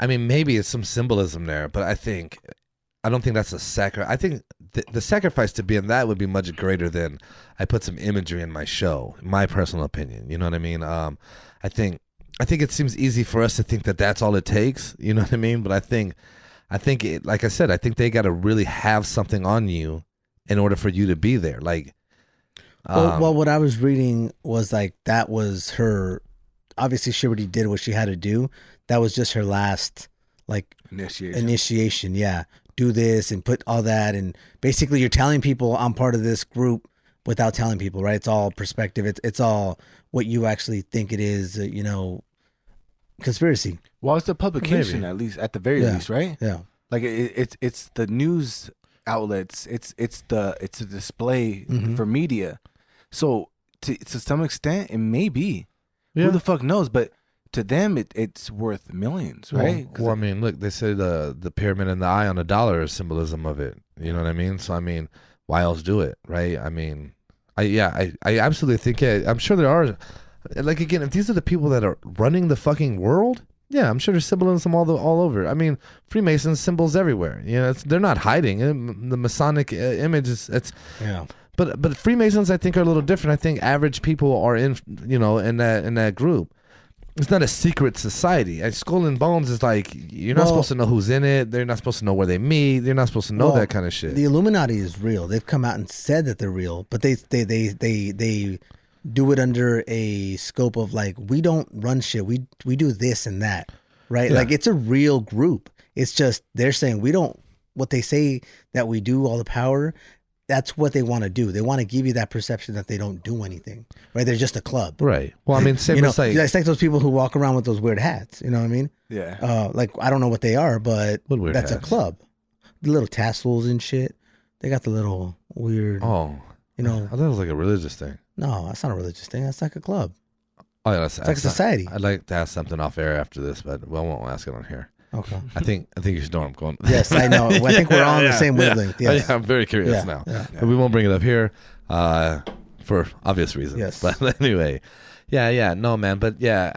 Speaker 1: mean, maybe it's some symbolism there, but I think I don't think that's a sacrifice. I think the sacrifice to be in that would be much greater than I put some imagery in my show. My personal opinion, you know what I mean? I think it seems easy for us to think that that's all it takes. You know what I mean? But I think it, like I said, I think they got to really have something on you in order for you to be there. Like,
Speaker 2: well, what I was reading was like that was her. Obviously, she already did what she had to do. That was just her last like initiation. Yeah, do this and put all that, and basically you're telling people I'm part of this group without telling people, right? It's all perspective. It's all what you actually think it is. Conspiracy.
Speaker 3: Well, it's the publication,
Speaker 1: Maybe.
Speaker 3: at least at the very least, right?
Speaker 2: Yeah.
Speaker 3: Like it's the news outlets. It's a display for media. So to some extent, it may be.
Speaker 1: Yeah.
Speaker 3: Who the fuck knows? But to them, it's worth millions, right?
Speaker 1: Well, I mean, look, they say the pyramid and the eye on a dollar is symbolism of it. You know what I mean? So I mean, why else do it, right? I mean, I absolutely think I'm sure there are. Like again, if these are the people that are running the fucking world, yeah, I'm sure there's symbolism all over. I mean, Freemasons symbols everywhere. You know, they're not hiding. The Masonic image is
Speaker 2: Yeah.
Speaker 1: But Freemasons, I think, are a little different. I think average people are in that group. It's not a secret society. And Skull and Bones is like you're not supposed to know who's in it. They're not supposed to know where they meet. They're not supposed to know that kind of shit.
Speaker 2: The Illuminati is real. They've come out and said that they're real, but they do it under a scope of like we don't run shit. We do this and that, right?
Speaker 1: Yeah.
Speaker 2: Like it's a real group. It's just they're saying we don't. What they say that we do all the power. That's what they want to do. They want to give you that perception that they don't do anything, right? They're just a club,
Speaker 1: Right. Well, I mean, same as like
Speaker 2: it's like those people who walk around with those weird hats. You know what I mean?
Speaker 3: Yeah.
Speaker 2: Like I don't know what they are, but
Speaker 1: What weird
Speaker 2: that's a
Speaker 1: hats?
Speaker 2: club. The little tassels and shit. They got the little weird.
Speaker 1: oh,
Speaker 2: You know,
Speaker 1: I thought it was like a religious thing.
Speaker 2: no, that's not a religious thing. That's like a club.
Speaker 1: Oh yeah,
Speaker 2: It's like a society.
Speaker 1: I'd like to ask something off air after this, but I won't ask it on here.
Speaker 2: Okay.
Speaker 1: I think you should know where I'm going.
Speaker 2: Yes, I know. I think we're all on the same wavelength.
Speaker 1: Yeah.
Speaker 2: Yes.
Speaker 1: I'm very curious
Speaker 2: Yeah,
Speaker 1: now.
Speaker 2: yeah.
Speaker 1: But we won't bring it up here for obvious reasons.
Speaker 2: Yes.
Speaker 1: But anyway, yeah, no, man. But yeah,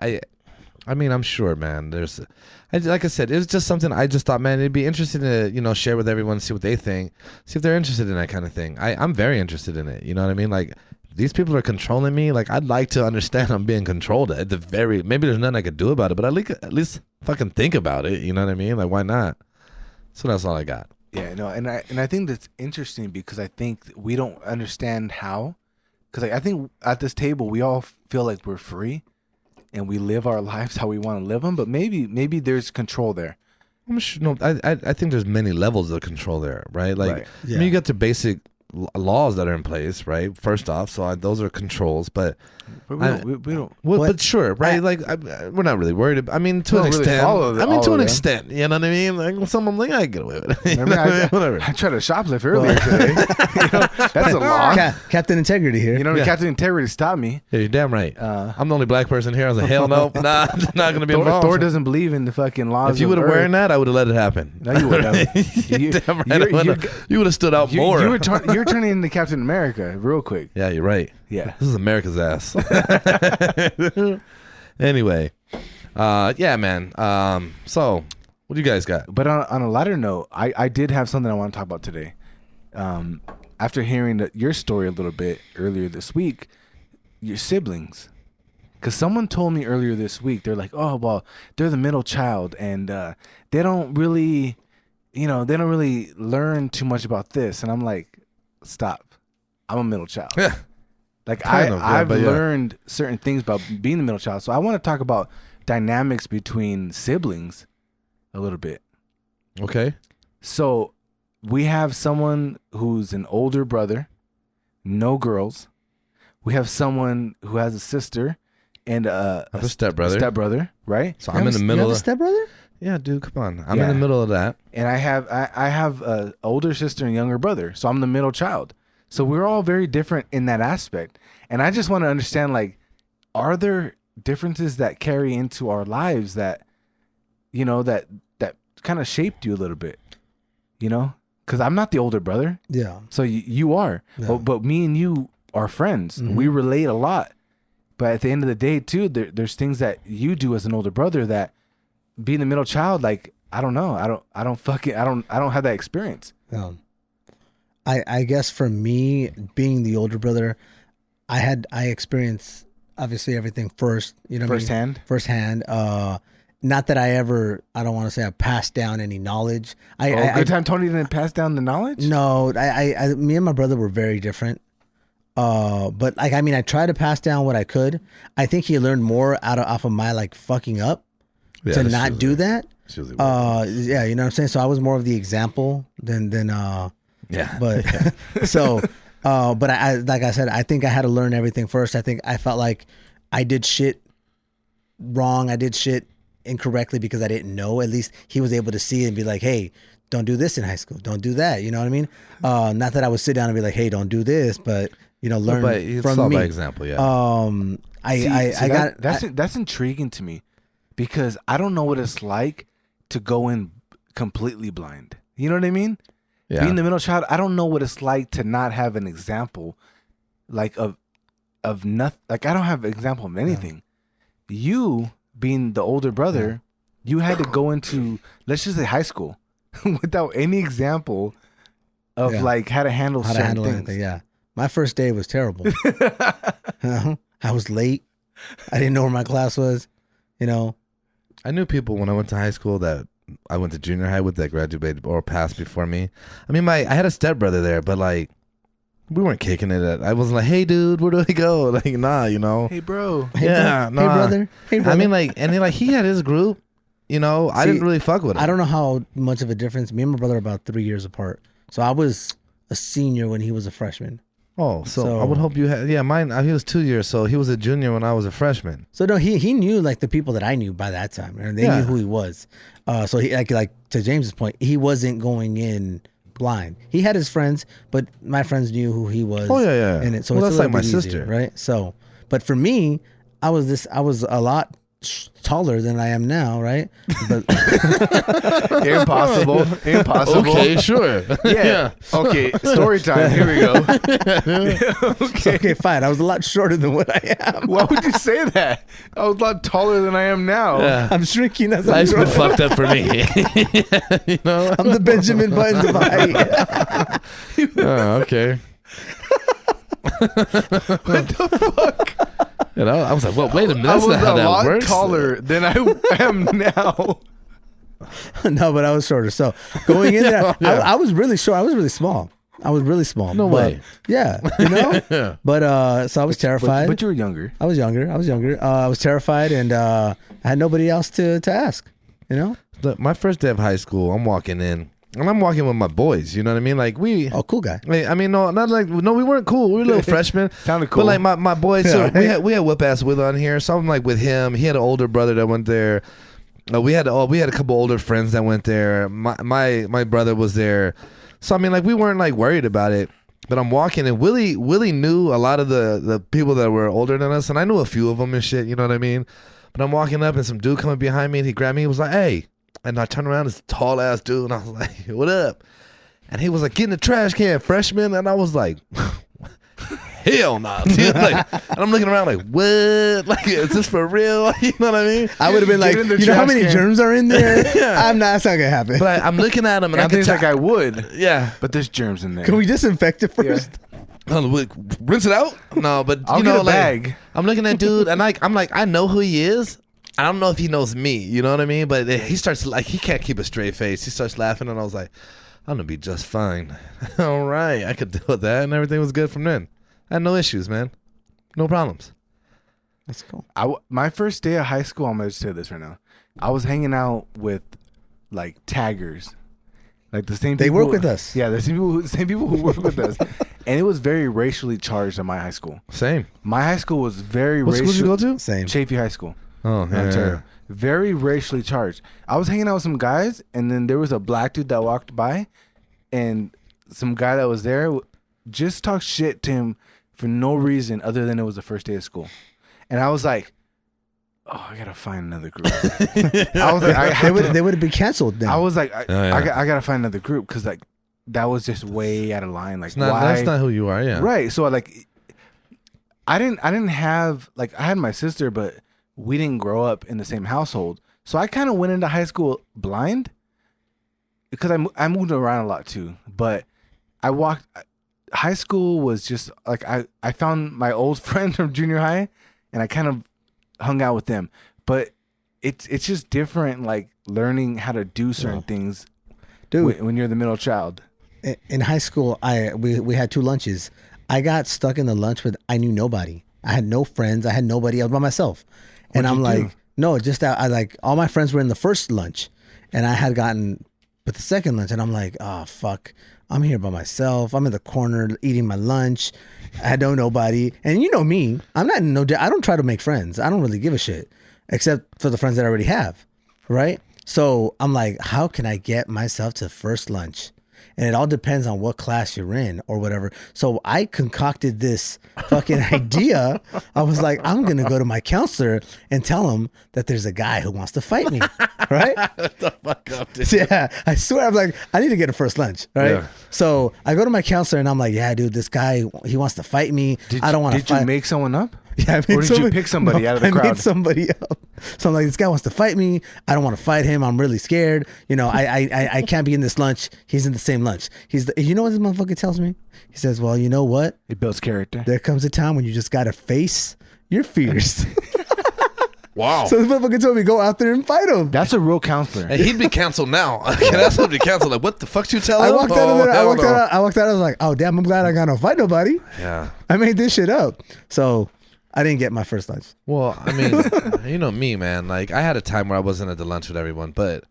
Speaker 1: I mean, I'm sure, man. Like I said, it was just something I just thought, man, it'd be interesting to see with everyone, see what they think, see if they're interested in that kind of thing. I'm very interested in it. You know what I mean? Like these people are controlling me. Like I'd like to understand I'm being controlled at the very. Maybe there's nothing I could do about it, but at least fucking think about it. You know what I mean? Like why not? So that's all I got.
Speaker 3: Yeah, no, and I think that's interesting because I think we don't understand how. Because I think at this table we all feel like we're free, and we live our lives how we want to live them. But maybe there's control there.
Speaker 1: I'm sure. No, I think there's many levels of control there, right? Like,
Speaker 3: Right.
Speaker 1: I mean, you got the basic laws that are in place, right? First off, so those are controls, but
Speaker 3: But we don't.
Speaker 1: well,
Speaker 2: What-
Speaker 1: but sure, right? Like, we're not really worried. I mean, to
Speaker 3: We
Speaker 1: an
Speaker 3: don't really
Speaker 1: extent.
Speaker 3: follow
Speaker 1: I mean,
Speaker 3: all
Speaker 1: to
Speaker 3: of
Speaker 1: an
Speaker 3: them.
Speaker 1: extent. You know what I mean? Like, someone like I get away with it. You
Speaker 3: Remember,
Speaker 1: know? Whatever.
Speaker 3: I tried to shoplift earlier today. You know, that's a law.
Speaker 2: Captain Integrity here.
Speaker 3: You know,
Speaker 1: Yeah.
Speaker 3: Captain Integrity stopped me.
Speaker 1: Yeah, you're damn right. I'm the only black person here. I was like, hell no, nah, I'm not gonna be involved.
Speaker 3: Thor doesn't believe in the fucking laws.
Speaker 1: If you
Speaker 3: of
Speaker 1: would have
Speaker 3: Earth.
Speaker 1: worn that, I would have let it happen.
Speaker 3: No, you wouldn't have. You-
Speaker 1: Damn right,
Speaker 3: you're-
Speaker 1: you would have stood out more.
Speaker 3: You're turning into Captain America real quick.
Speaker 1: Yeah, you're right.
Speaker 3: Yeah.
Speaker 1: This is America's ass. Anyway, yeah, man. So, what do you guys got?
Speaker 3: But on a lighter note, I did have something I want to talk about today. After hearing your story a little bit earlier this week, your siblings. Because someone told me earlier this week, they're like, oh, well, they're the middle child, and they don't really learn too much about this. And I'm like, stop. I'm a middle child.
Speaker 1: Yeah.
Speaker 3: Like
Speaker 1: Kind of, yeah,
Speaker 3: I've
Speaker 1: but yeah.
Speaker 3: learned certain things about being the middle child. So I want to talk about dynamics between siblings a little bit.
Speaker 1: Okay.
Speaker 3: So we have someone who's an older brother, no girls. We have someone who has a sister and
Speaker 1: I have a stepbrother.
Speaker 3: stepbrother, right?
Speaker 1: So I'm in the middle
Speaker 2: You have a
Speaker 1: of.
Speaker 2: stepbrother?
Speaker 1: Yeah, dude, come on. I'm
Speaker 3: Yeah.
Speaker 1: in the middle of that.
Speaker 3: And I have a older sister and younger brother. So I'm the middle child. So we're all very different in that aspect. And I just want to understand, like, are there differences that carry into our lives that, you know, that kind of shaped you a little bit, you know? Because I'm not the older brother.
Speaker 2: Yeah.
Speaker 3: So you are.
Speaker 2: Yeah.
Speaker 3: But me and you are friends.
Speaker 2: Mhm.
Speaker 3: We relate a lot. But at the end of the day, too, there's things that you do as an older brother that being the middle child, like, I don't know. I don't have that experience.
Speaker 2: I guess for me, being the older brother, I experienced obviously everything first. You know,
Speaker 3: Firsthand?
Speaker 2: Firsthand. Not that I don't want to say I passed down any knowledge.
Speaker 3: Good time Tony didn't pass down the knowledge?
Speaker 2: No, me and my brother were very different. But like, I mean, I tried to pass down what I could. I think he learned more off of my like fucking up to not do that. Yeah, you know what I'm saying? So I was more of the example than
Speaker 1: yeah.
Speaker 2: But so, but I like I said, I think I had to learn everything first. I think I felt like I did shit wrong. I did shit incorrectly because I didn't know. At least he was able to see it and be like, hey, don't do this in high school. Don't do that. You know what I mean? Not that I would sit down and be like, hey, don't do this, but you know, learn from me.
Speaker 1: By example, yeah.
Speaker 3: That's intriguing to me because I don't know what it's like to go in completely blind. You know what I mean?
Speaker 1: Yeah.
Speaker 3: Being the middle child, I don't know what it's like to not have an example, like of nothing. Like I don't have an example of anything. Yeah. You being the older brother, you had to go into, let's just say, high school without any example of like how to handle certain things.
Speaker 2: Anything. Yeah, my first day was terrible. I was late. I didn't know where my class was. You know,
Speaker 1: I knew people when I went to high school that I went to junior high with that graduated or passed before me. I mean, I had a stepbrother there, but like we weren't kicking it. I wasn't like, hey, dude, where do we go? Like, nah, you know.
Speaker 3: Hey, bro.
Speaker 2: Hey,
Speaker 1: nah.
Speaker 2: Hey, brother. Hey, brother.
Speaker 1: I mean, like, and then, like he had his group. You know, I didn't really fuck with him.
Speaker 2: I don't know how much of a difference. Me and my brother are about 3 years apart. So I was a senior when he was a freshman.
Speaker 1: Oh, so I would hope you had. Yeah, mine. He was 2 years, so he was a junior when I was a freshman.
Speaker 2: So no, he knew like the people that I knew by that time, and they knew who he was. So he like to James's point, he wasn't going in blind. He had his friends, but my friends knew who he was.
Speaker 1: Oh yeah.
Speaker 2: And so
Speaker 1: well,
Speaker 2: it's
Speaker 1: that's like my
Speaker 2: easier,
Speaker 1: sister,
Speaker 2: right? So, but for me, I was a lot taller than I am now, right? But
Speaker 3: Impossible.
Speaker 1: Okay, sure.
Speaker 3: Yeah. Okay. Story time. Here we go.
Speaker 2: Okay, fine. I was a lot shorter than what I am.
Speaker 3: Why would you say that? I was a lot taller than I am now.
Speaker 1: Yeah.
Speaker 2: I'm shrinking as I'm
Speaker 1: Life's been
Speaker 2: growing.
Speaker 1: fucked up for me. You know?
Speaker 2: I'm the Benjamin Buttons of height.
Speaker 1: Oh, okay.
Speaker 3: What the fuck?
Speaker 1: You know, I was like, well, wait a minute.
Speaker 3: I
Speaker 1: That's
Speaker 3: was
Speaker 1: not how
Speaker 3: a
Speaker 1: that
Speaker 3: lot
Speaker 1: works.
Speaker 3: taller than I am now.
Speaker 2: No, but I was shorter. So going in there,
Speaker 1: Yeah.
Speaker 2: I was really short. I was really small.
Speaker 1: No way.
Speaker 2: Yeah, you know.
Speaker 1: Yeah.
Speaker 2: But so I was terrified.
Speaker 3: But you were younger.
Speaker 2: I was younger. I was terrified, and I had nobody else to ask. You know.
Speaker 1: Look, my first day of high school, I'm walking in. And I'm walking with my boys, you know what I mean? Like
Speaker 2: Oh, cool guy.
Speaker 1: I mean, no, not like no, we weren't cool. We were little freshmen.
Speaker 3: Sounded cool.
Speaker 1: But like my boys,
Speaker 2: Yeah,
Speaker 1: so
Speaker 2: right?
Speaker 1: we had whip ass with on here. So I'm like with him. He had an older brother that went there. We had a couple older friends that went there. My brother was there. So I mean, like we weren't like worried about it. But I'm walking and Willie knew a lot of the people that were older than us, and I knew a few of them and shit. You know what I mean? But I'm walking up and some dude coming behind me, and he grabbed me. He was like, "Hey." And I turned around, this tall ass dude, and I was like, "What up?" And he was like, "Get in the trash can, freshman." And I was like, "Hell no!" Nah. Like, and I'm looking around like, "What? Like, is this for real?" You know what I mean?
Speaker 2: I would have been like,
Speaker 3: in the
Speaker 2: you know how
Speaker 3: trash
Speaker 2: many
Speaker 3: can.
Speaker 2: germs are in there?
Speaker 1: Yeah.
Speaker 2: I'm not. It's not gonna happen.
Speaker 1: But I'm looking at him, and
Speaker 3: I
Speaker 1: I can
Speaker 3: think
Speaker 1: tell.
Speaker 3: like I would,
Speaker 1: Yeah.
Speaker 3: but there's germs in there.
Speaker 2: Can we disinfect it first?
Speaker 1: Rinse it out? No, but
Speaker 3: I'll
Speaker 1: you
Speaker 3: get
Speaker 1: know,
Speaker 3: a
Speaker 1: like,
Speaker 3: bag.
Speaker 1: I'm looking at dude, and I'm like, I know who he is. I don't know if he knows me. You know what I mean? But he starts like he can't keep a straight face. He starts laughing, and I was like, I'm gonna be just fine. All right, I could deal with that, and everything was good from then. I had no issues, man. No problems.
Speaker 2: That's cool.
Speaker 3: My first day of high school, I'm gonna just say this right now. I was hanging out with like taggers, like the same.
Speaker 2: They
Speaker 3: people,
Speaker 2: work with us.
Speaker 3: Yeah, the same people who work with us, and it was very racially charged at my high school.
Speaker 1: Same.
Speaker 3: My high school was very
Speaker 1: What school did you go to?
Speaker 2: Same.
Speaker 3: Chafee High School.
Speaker 1: Oh,
Speaker 3: in Ontario. Very racially charged. I was hanging out with some guys, and then there was a black dude that walked by, and some guy that was there just talked shit to him for no reason other than it was the first day of school. And I was like, oh, I gotta find another group. I was like,
Speaker 2: They would have been canceled then.
Speaker 3: I was like,
Speaker 1: Oh, yeah.
Speaker 3: I gotta find another group because like that was just way out of line. Like,
Speaker 1: That's not who you are. Yeah.
Speaker 3: right? So like, I didn't have like I had my sister, but we didn't grow up in the same household. So I kind of went into high school blind. because I moved around a lot too, but I walked. High school was just like I found my old friends from junior high, and I kind of hung out with them. But it's just different, like learning how to do certain things,
Speaker 2: Dude.
Speaker 3: when you're the middle child.
Speaker 2: In high school, we had 2 lunches. I got stuck in the lunch with I knew nobody. I had no friends. I had nobody. I was by myself. And
Speaker 3: What'd
Speaker 2: I'm
Speaker 3: you
Speaker 2: like, no, just that I like all my friends were in the first lunch, and I had gotten with the second lunch, and I'm like, oh fuck, I'm here by myself. I'm in the corner eating my lunch. I don't know nobody, and you know me, I'm not I don't try to make friends. I don't really give a shit, except for the friends that I already have, right? So I'm like, how can I get myself to first lunch? And it all depends on what class you're in or whatever. So I concocted this fucking idea. I was like, I'm going to go to my counselor and tell him that there's a guy who wants to fight me. Right?
Speaker 1: What the fuck up, dude?
Speaker 2: Yeah. I swear. I'm like, I need to get a first lunch. Right.
Speaker 1: Yeah.
Speaker 2: So I go to my counselor and I'm like, yeah, dude, this guy, he wants to fight me. I don't want to fight.
Speaker 3: Did you make someone up?
Speaker 2: Yeah,
Speaker 3: Or did you pick somebody out of the
Speaker 2: I
Speaker 3: crowd?
Speaker 2: made somebody up. So I'm like, this guy wants to fight me. I don't want to fight him. I'm really scared. You know, I can't be in this lunch. He's in the same lunch. You know what this motherfucker tells me? He says, well, you know what?
Speaker 3: It builds character.
Speaker 2: There comes a time when you just got to face your fears.
Speaker 1: Wow.
Speaker 2: So this motherfucker told me, go out there and fight him.
Speaker 3: That's a real counselor.
Speaker 1: Hey, he'd be canceled now. Okay, that's what be canceled. Like, what the fuck you tell
Speaker 2: I
Speaker 1: him?
Speaker 2: walked out of there. I
Speaker 1: hell
Speaker 2: walked
Speaker 1: no.
Speaker 2: out. I walked out. I was like, oh, damn, I'm glad I got to fight nobody.
Speaker 1: Yeah.
Speaker 2: I made this shit up. So I didn't get my first lunch.
Speaker 1: Well, I mean, you know me, man. Like, I had a time where I wasn't at the lunch with everyone, but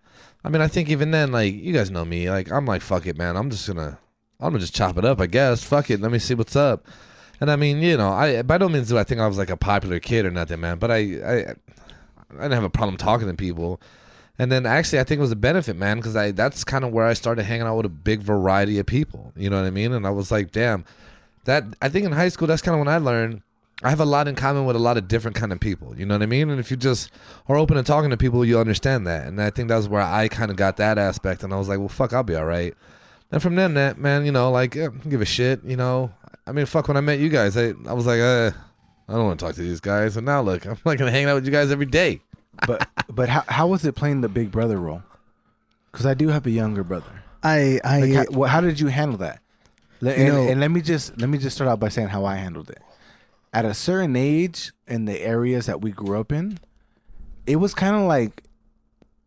Speaker 1: I mean, I think even then, like, you guys know me. Like, I'm like, fuck it, man. I'm gonna just chop it up, I guess. Fuck it. Let me see what's up. And I mean, you know, I by no means do I think I was like a popular kid or nothing, man. But I didn't have a problem talking to people. And then actually, I think it was a benefit, man, because that's kind of where I started hanging out with a big variety of people. You know what I mean? And I was like, damn, I think in high school, that's kind of when I learned I have a lot in common with a lot of different kind of people. You know what I mean? And if you just are open to talking to people, you'll understand that. And I think that was where I kind of got that aspect. And I was like, well, fuck, I'll be all right. And from then, that man, you know, like, give a shit, you know. I mean, fuck, when I met you guys, I was like, I don't want to talk to these guys. And now, look, I'm like hanging out with you guys every day.
Speaker 3: But how was it playing the big brother role? Because I do have a younger brother. How did you handle that? And let me just start out by saying how I handled it. At a certain age in the areas that we grew up in, it was kind of like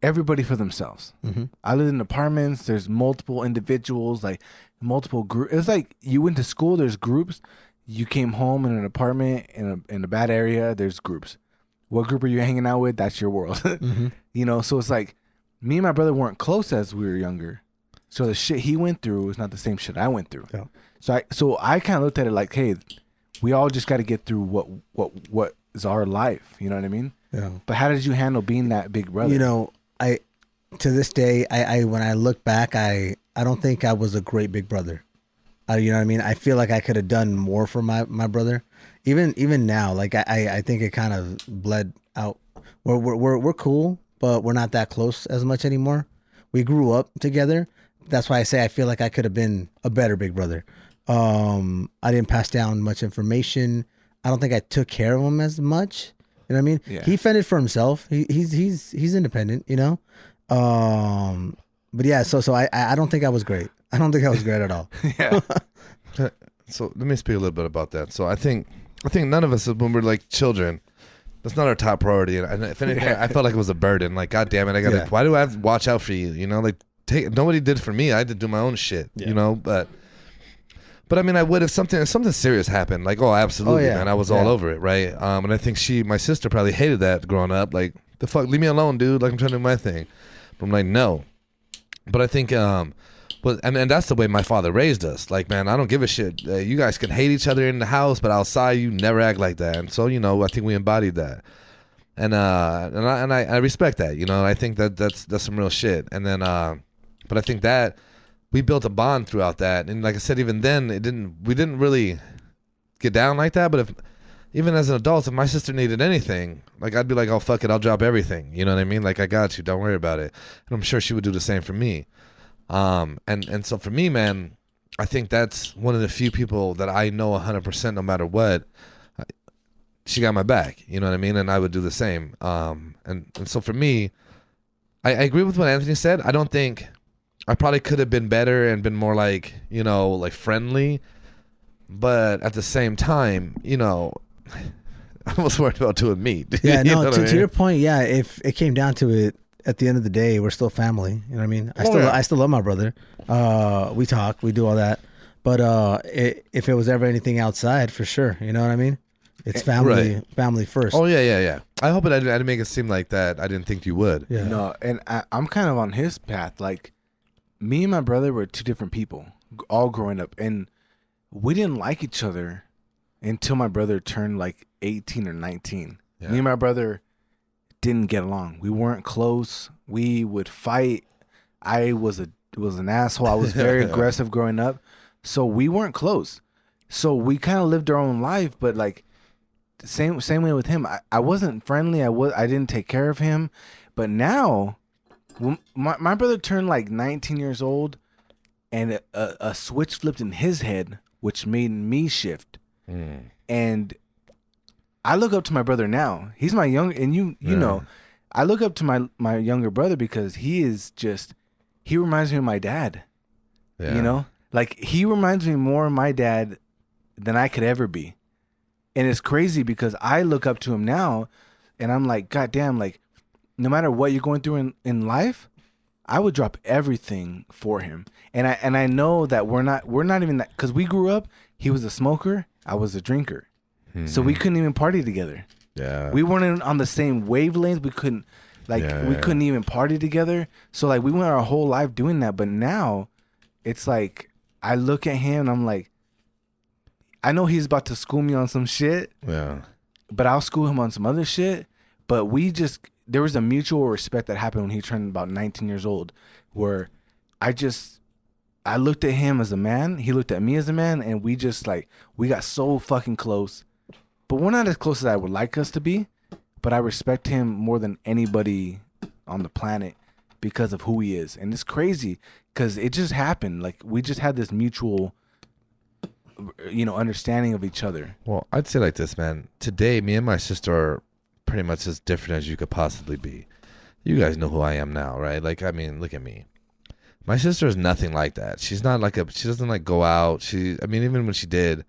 Speaker 3: everybody for themselves.
Speaker 2: Mm-hmm.
Speaker 3: I lived in apartments. There's multiple individuals, like multiple groups. It was like you went to school. There's groups. You came home in an apartment in a bad area. There's groups. What group are you hanging out with? That's your world.
Speaker 2: Mm-hmm.
Speaker 3: You know, so it's like me and my brother weren't close as we were younger. So the shit he went through is not the same shit I went through.
Speaker 2: Yeah.
Speaker 3: So I kind of looked at it like, hey, we all just got to get through what is our life. You know what I mean?
Speaker 2: Yeah.
Speaker 3: But how did you handle being that big brother?
Speaker 2: You know, to this day, I when I look back, I don't think I was a great big brother. You know what I mean? I feel like I could have done more for my brother. Even now, like I think it kind of bled out. We're cool, but we're not that close as much anymore. We grew up together. That's why I say I feel like I could have been a better big brother. I didn't pass down much information. I don't think I took care of him as much. You know what I mean?
Speaker 3: Yeah.
Speaker 2: He fended for himself. He's independent, you know? But yeah, so I don't think I was great. I don't think I was great at all.
Speaker 3: Yeah.
Speaker 1: So let me speak a little bit about that. So I think none of us, when we're like children, that's not our top priority. And if anything, I felt like it was a burden. Like, God damn it, why do I have to watch out for you? You know, like nobody did for me. I had to do my own shit. Yeah. You know, but I mean, I would if something serious happened. Like, oh, absolutely, man. I was all over it, right? And I think my sister probably hated that growing up. Like, the fuck, leave me alone, dude. Like, I'm trying to do my thing. But I'm like, no. But I think, and that's the way my father raised us. Like, man, I don't give a shit. You guys can hate each other in the house, but outside, you never act like that. And so, you know, I think we embodied that. And I respect that, you know. And I think that's some real shit. And then, but I think that we built a bond throughout that. And like I said, even then, we didn't really get down like that. But even as an adult, if my sister needed anything, like, I'd be like, oh, fuck it, I'll drop everything. You know what I mean? Like, I got you. Don't worry about it. And I'm sure she would do the same for me. And so for me, man, I think that's one of the few people that I know 100% no matter what, she got my back, you know what I mean? And I would do the same. And so for me, I agree with what Anthony said. I don't think I probably could have been better and been more like, like friendly. But at the same time, I was worried about doing meat.
Speaker 2: Yeah,
Speaker 1: You know
Speaker 2: no.
Speaker 1: what I
Speaker 2: To
Speaker 1: mean?
Speaker 2: your point, yeah. If it came down to it, at the end of the day, we're still family. You know what I mean?
Speaker 1: Oh, yeah.
Speaker 2: I still love my brother. We talk, we do all that. But if it was ever anything outside, for sure. You know what I mean? It's family,
Speaker 1: Right.
Speaker 2: family first.
Speaker 1: Oh, yeah. I hope I didn't make it seem like that. I didn't think you would.
Speaker 2: Yeah.
Speaker 3: No, and I'm kind of on his path. Like, me and my brother were two different people, all growing up, and we didn't like each other until my brother turned like 18 or 19.
Speaker 1: Yeah.
Speaker 3: Me and my brother didn't get along. We weren't close. We would fight. I was an asshole. I was very aggressive growing up, so we weren't close. So we kind of lived our own life, but like same way with him. I wasn't friendly. I didn't take care of him. But now, when my brother turned like 19 years old, and a switch flipped in his head, which made me shift. And I look up to my brother now. He's my young, and you know, I look up to my younger brother because he reminds me of my dad.
Speaker 1: Yeah.
Speaker 3: You know, like he reminds me more of my dad than I could ever be. And it's crazy because I look up to him now and I'm like, God damn, like no matter what you're going through in life, I would drop everything for him. And I know that we're not even that, because we grew up, he was a smoker, I was a drinker. So we couldn't even party together.
Speaker 1: Yeah.
Speaker 3: We weren't on the same wavelength. We couldn't we couldn't even party together. So like we went our whole life doing that. But now it's like I look at him and I'm like, I know he's about to school me on some shit.
Speaker 1: Yeah.
Speaker 3: But I'll school him on some other shit. But there was a mutual respect that happened when he turned about 19 years old, where I looked at him as a man, he looked at me as a man, and we got so fucking close. But we're not as close as I would like us to be, but I respect him more than anybody on the planet because of who he is. And it's crazy because it just happened. Like we just had this mutual understanding of each other.
Speaker 1: Well, I'd say like this, man. Today, me and my sister are pretty much as different as you could possibly be. You guys know who I am now, right? Like, I mean, look at me. My sister is nothing like that. She's not like she doesn't like go out. Even when she did,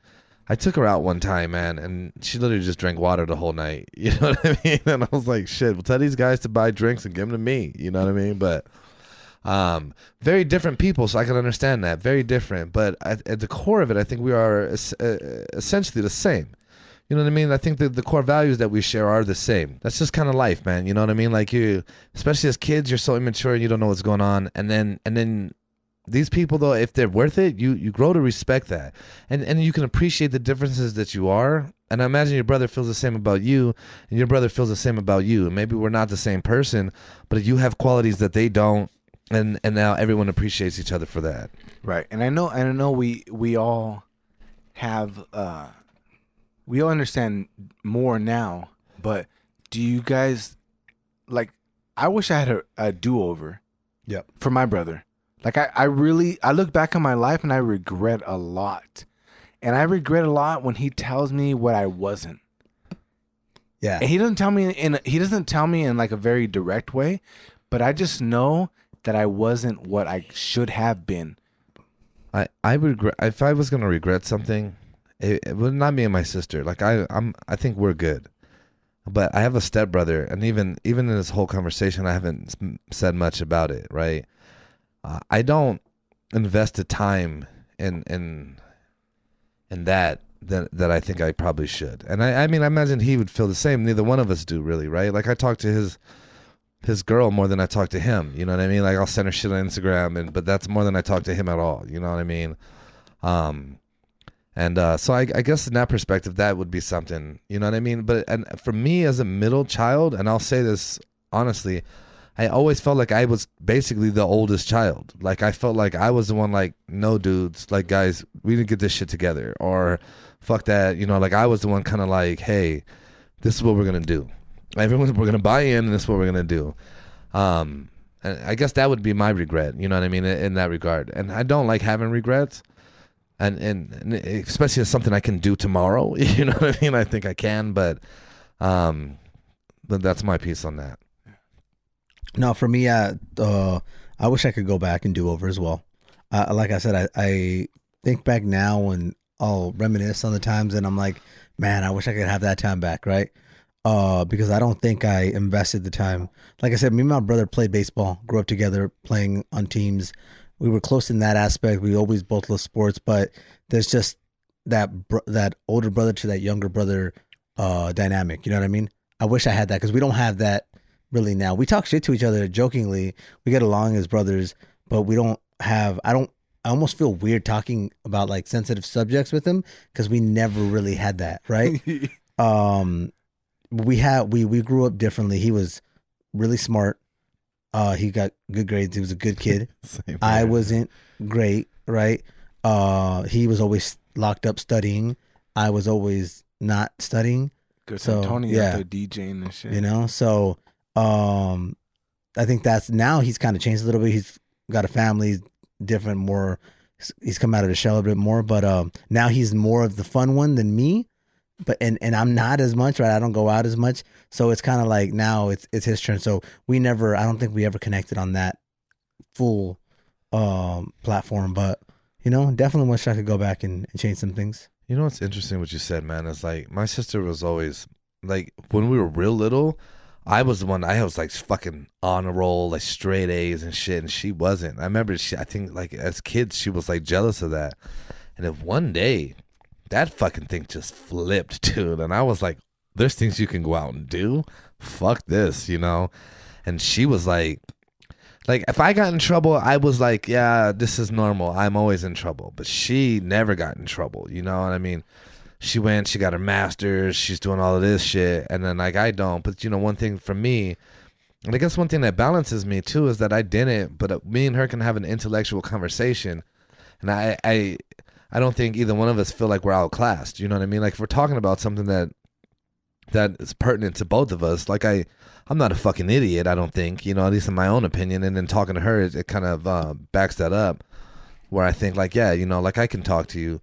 Speaker 1: I took her out one time, man, and she literally just drank water the whole night. You know what I mean? And I was like, shit, well, tell these guys to buy drinks and give them to me. You know what I mean? But very different people, so I can understand that. Very different. But at the core of it, I think we are essentially the same. You know what I mean? I think the core values that we share are the same. That's just kind of life, man. You know what I mean? Like especially as kids, you're so immature and you don't know what's going on. And then these people, though, if they're worth it, you grow to respect that. And you can appreciate the differences that you are. And I imagine your brother feels the same about you, and your brother feels the same about you. And maybe we're not the same person, but you have qualities that they don't. And now everyone appreciates each other for that.
Speaker 3: Right. And I know we all have we all understand more now, but do you guys like I wish I had a do-over.
Speaker 2: Yep.
Speaker 3: For my brother. Like I look back on my life and I regret a lot. And I regret a lot when he tells me what I wasn't.
Speaker 2: Yeah.
Speaker 3: And he doesn't tell me in like a very direct way, but I just know that I wasn't what I should have been.
Speaker 1: I regret, if I was gonna regret something, it would not me and my sister. Like I think we're good, but I have a stepbrother, and even in this whole conversation, I haven't said much about it. Right? I don't invest the time in that I think I probably should. And I mean, I imagine he would feel the same. Neither one of us do, really, right? Like I talk to his girl more than I talk to him. You know what I mean? Like I'll send her shit on Instagram, but that's more than I talk to him at all. You know what I mean? So I guess in that perspective, that would be something. You know what I mean? But and for me as a middle child, and I'll say this honestly, I always felt like I was basically the oldest child. Like I felt like I was the one, like, no dudes, like guys, we didn't get this shit together, or fuck that. You know, like I was the one kind of like, hey, this is what we're gonna do. We're gonna buy in, and this is what we're gonna do. And I guess that would be my regret. You know what I mean in that regard. And I don't like having regrets, and especially as something I can do tomorrow. You know what I mean? I think I can, but that's my piece on that.
Speaker 2: No, for me, I wish I could go back and do over as well. Like I said, I think back now and I'll reminisce on the times, and I'm like, man, I wish I could have that time back, right? Because I don't think I invested the time. Like I said, me and my brother played baseball, grew up together, playing on teams. We were close in that aspect. We always both love sports, but there's just that older brother to that younger brother dynamic. You know what I mean? I wish I had that because we don't have that really now. We talk shit to each other jokingly. We get along as brothers, but we don't have. I almost feel weird talking about like sensitive subjects with him because we never really had that, right? We grew up differently. He was really smart. He got good grades. He was a good kid. I wasn't great, right? He was always locked up studying. I was always not studying.
Speaker 3: Good.
Speaker 2: So
Speaker 3: Tony
Speaker 2: yeah,
Speaker 3: out there DJing and shit.
Speaker 2: you know. So I think that's now he's kind of changed a little bit. He's got a family, different, more. He's come out of the shell a bit more, but now he's more of the fun one than me. But and I'm not as much, right? I don't go out as much, so it's kind of like now it's his turn. So I don't think we ever connected on that full platform. But definitely wish I could go back and change some things.
Speaker 1: You know what's interesting what you said, man, is like my sister was always like when we were real little, I was the one I was like fucking on a roll, like straight A's and shit, and she wasn't. I remember I think like as kids she was like jealous of that. And if one day that fucking thing just flipped, dude, and I was like, there's things you can go out and do. Fuck this, And she was like if I got in trouble, I was like, yeah, this is normal. I'm always in trouble. But she never got in trouble, you know what I mean? She got her master's, she's doing all of this shit, and then like I don't. But one thing for me, and I guess one thing that balances me too is that I didn't, but me and her can have an intellectual conversation. And I don't think either one of us feel like we're outclassed. You know what I mean? Like if we're talking about something that is pertinent to both of us, like I'm not a fucking idiot, I don't think, at least in my own opinion. And then talking to her, it kind of backs that up where I think like, yeah, like I can talk to you.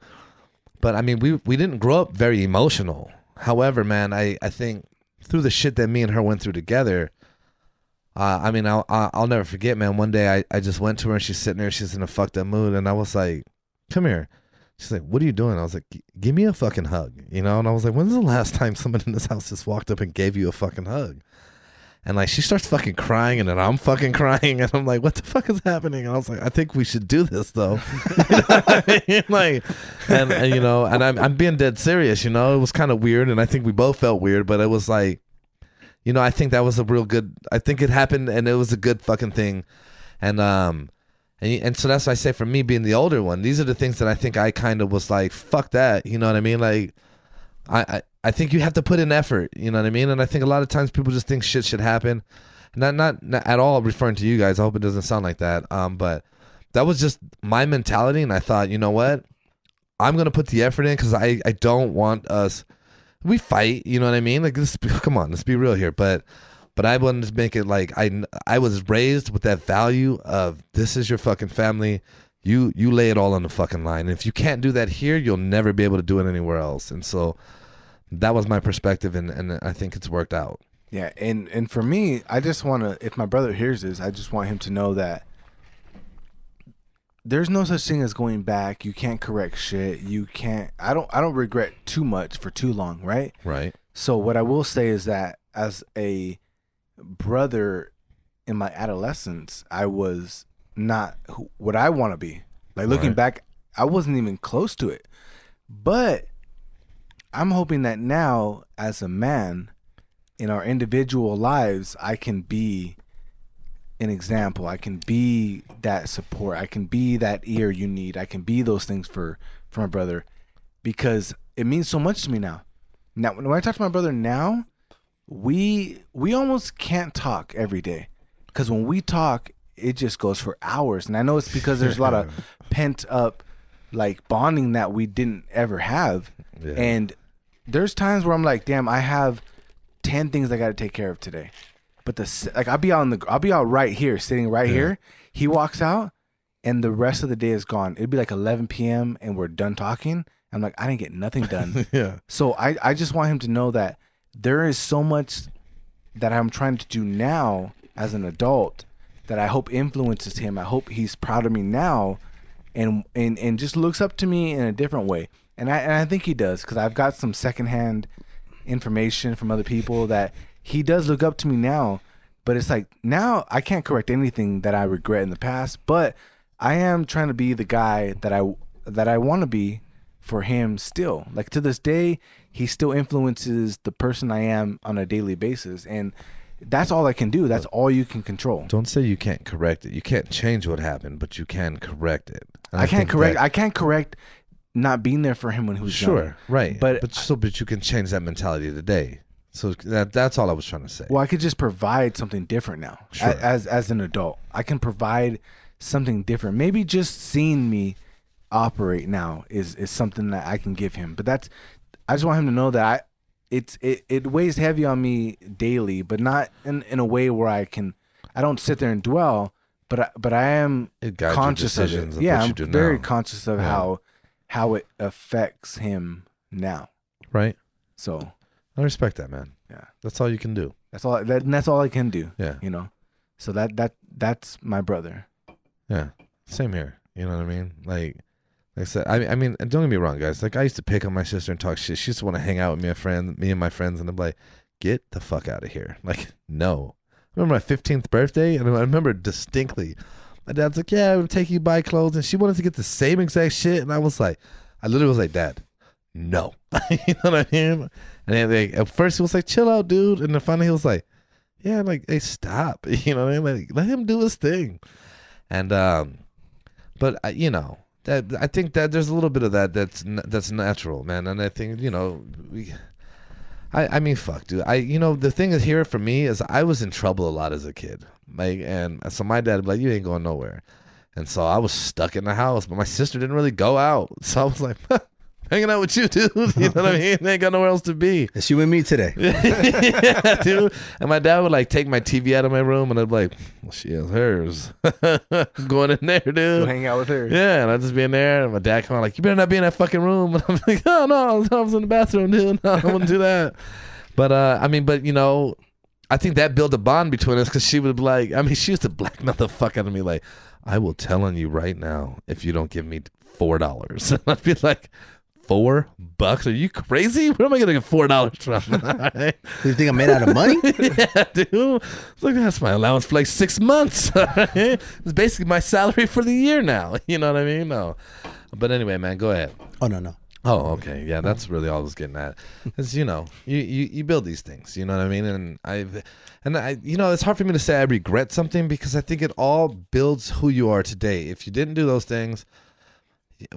Speaker 1: But I mean, we didn't grow up very emotional. However, man, I think through the shit that me and her went through together, I mean, I'll never forget, man. One day I just went to her and she's sitting there, she's in a fucked up mood. And I was like, come here. She's like, what are you doing? I was like, give me a fucking hug, And I was like, when's the last time someone in this house just walked up and gave you a fucking hug? And like, she starts fucking crying and then I'm fucking crying. And I'm like, what the fuck is happening? And I was like, I think we should do this though. Like, and I'm being dead serious, it was kind of weird. And I think we both felt weird, but it was like, I think that was a real good, I think it happened and it was a good fucking thing. And so that's why I say for me being the older one, these are the things that I think I kind of was like, fuck that. You know what I mean? Like, I think you have to put in effort. You know what I mean? And I think a lot of times people just think shit should happen. Not at all referring to you guys. I hope it doesn't sound like that. But that was just my mentality. And I thought, you know what? I'm going to put the effort in because I don't want us. We fight. You know what I mean? Like, come on, let's be real here. But I wanted to make it like I was raised with that value of this is your fucking family. You lay it all on the fucking line. And if you can't do that here, you'll never be able to do it anywhere else. And so that was my perspective, and I think it's worked out.
Speaker 3: Yeah, and for me, I just want to, if my brother hears this, I just want him to know that there's no such thing as going back. You can't correct shit. You can't. I don't regret too much for too long, right?
Speaker 1: Right.
Speaker 3: So what I will say is that as a brother in my adolescence, I was not what I want to be. Like looking back, I wasn't even close to it. But I'm hoping that now as a man in our individual lives, I can be an example. I can be that support. I can be that ear you need. I can be those things for my brother because it means so much to me now. Now, when I talk to my brother now, we almost can't talk every day because when we talk, it just goes for hours. And I know it's because there's a lot of pent up like bonding that we didn't ever have. Yeah. And there's times where I'm like, damn, I have 10 things I got to take care of today. But I'll be out right here, sitting right here. He walks out and the rest of the day is gone. It'd be like 11 p.m. and we're done talking. I'm like, I didn't get nothing done.
Speaker 1: Yeah.
Speaker 3: So I just want him to know that there is so much that I'm trying to do now as an adult that I hope influences him. I hope he's proud of me now, and just looks up to me in a different way. And I think he does, because I've got some secondhand information from other people that he does look up to me now. But it's like, now I can't correct anything that I regret in the past, but I am trying to be the guy that I want to be for him still. Like, to this day, he still influences the person I am on a daily basis, and that's all I can do. That's all you can control.
Speaker 1: Don't say you can't correct it. You can't change what happened, but you can correct it. And
Speaker 3: I can't correct not being there for him when he was young.
Speaker 1: Sure, right. But you can change that mentality today. So that's all I was trying to say.
Speaker 3: Well, I could just provide something different now.
Speaker 1: Sure.
Speaker 3: As an adult, I can provide something different. Maybe just seeing me operate now is something that I can give him. But I just want him to know that it weighs heavy on me daily, but not in a way where I don't sit there and dwell, but I am conscious of it. Yeah, I'm very conscious of how it affects him now.
Speaker 1: Right.
Speaker 3: So
Speaker 1: I respect that, man.
Speaker 3: Yeah.
Speaker 1: That's all you can do.
Speaker 3: That's all I can do.
Speaker 1: Yeah.
Speaker 3: You know. So that's my brother.
Speaker 1: Yeah. Same here. You know what I mean? Like I said, I mean, don't get me wrong, guys. Like, I used to pick on my sister and talk shit. She used to want to hang out with me and my friends, and I'm like, get the fuck out of here. Like, no. I remember my 15th birthday, and I remember distinctly, my dad's like, yeah, we'll take you to buy clothes, and she wanted to get the same exact shit, and I literally was like, Dad, no. You know what I mean? And then at first he was like, chill out, dude, and then finally he was like, yeah, like, hey, stop. You know what I mean? Like, let him do his thing. And but you know, that I think that there's a little bit of that's natural, man. And I think, you know, I mean, fuck, dude. The thing is here for me is I was in trouble a lot as a kid, like, and so my dad would be like, you ain't going nowhere, and so I was stuck in the house. But my sister didn't really go out, so I was like, hanging out with you, dude. You know what I mean? They ain't got nowhere else to be.
Speaker 2: Is she with me today?
Speaker 1: Yeah, dude. And my dad would like take my TV out of my room, and I'd be like, well, she has hers. Going in there, dude.
Speaker 3: Go hang out with her.
Speaker 1: Yeah, and I'd just be in there, and my dad come on like, you better not be in that fucking room. And I'm like, oh no, I was in the bathroom, dude. No, I wouldn't do that. But you know, I think that built a bond between us, because she would be like, I mean, she used to blackmail the fuck out of me, like, I will tell on you right now if you don't give me $4. And I'd be like, $4? Are you crazy? Where am I gonna get $4 from?
Speaker 2: Do you think I'm made out of money?
Speaker 1: Yeah, dude. Look, that's my allowance for like 6 months. It's basically my salary for the year now. You know what I mean? No. But anyway, man, go ahead.
Speaker 2: Oh, no.
Speaker 1: Oh, okay. Yeah, that's really all I was getting at. Because, you know, you build these things, you know what I mean? And I, you know, it's hard for me to say I regret something, because I think it all builds who you are today. If you didn't do those things,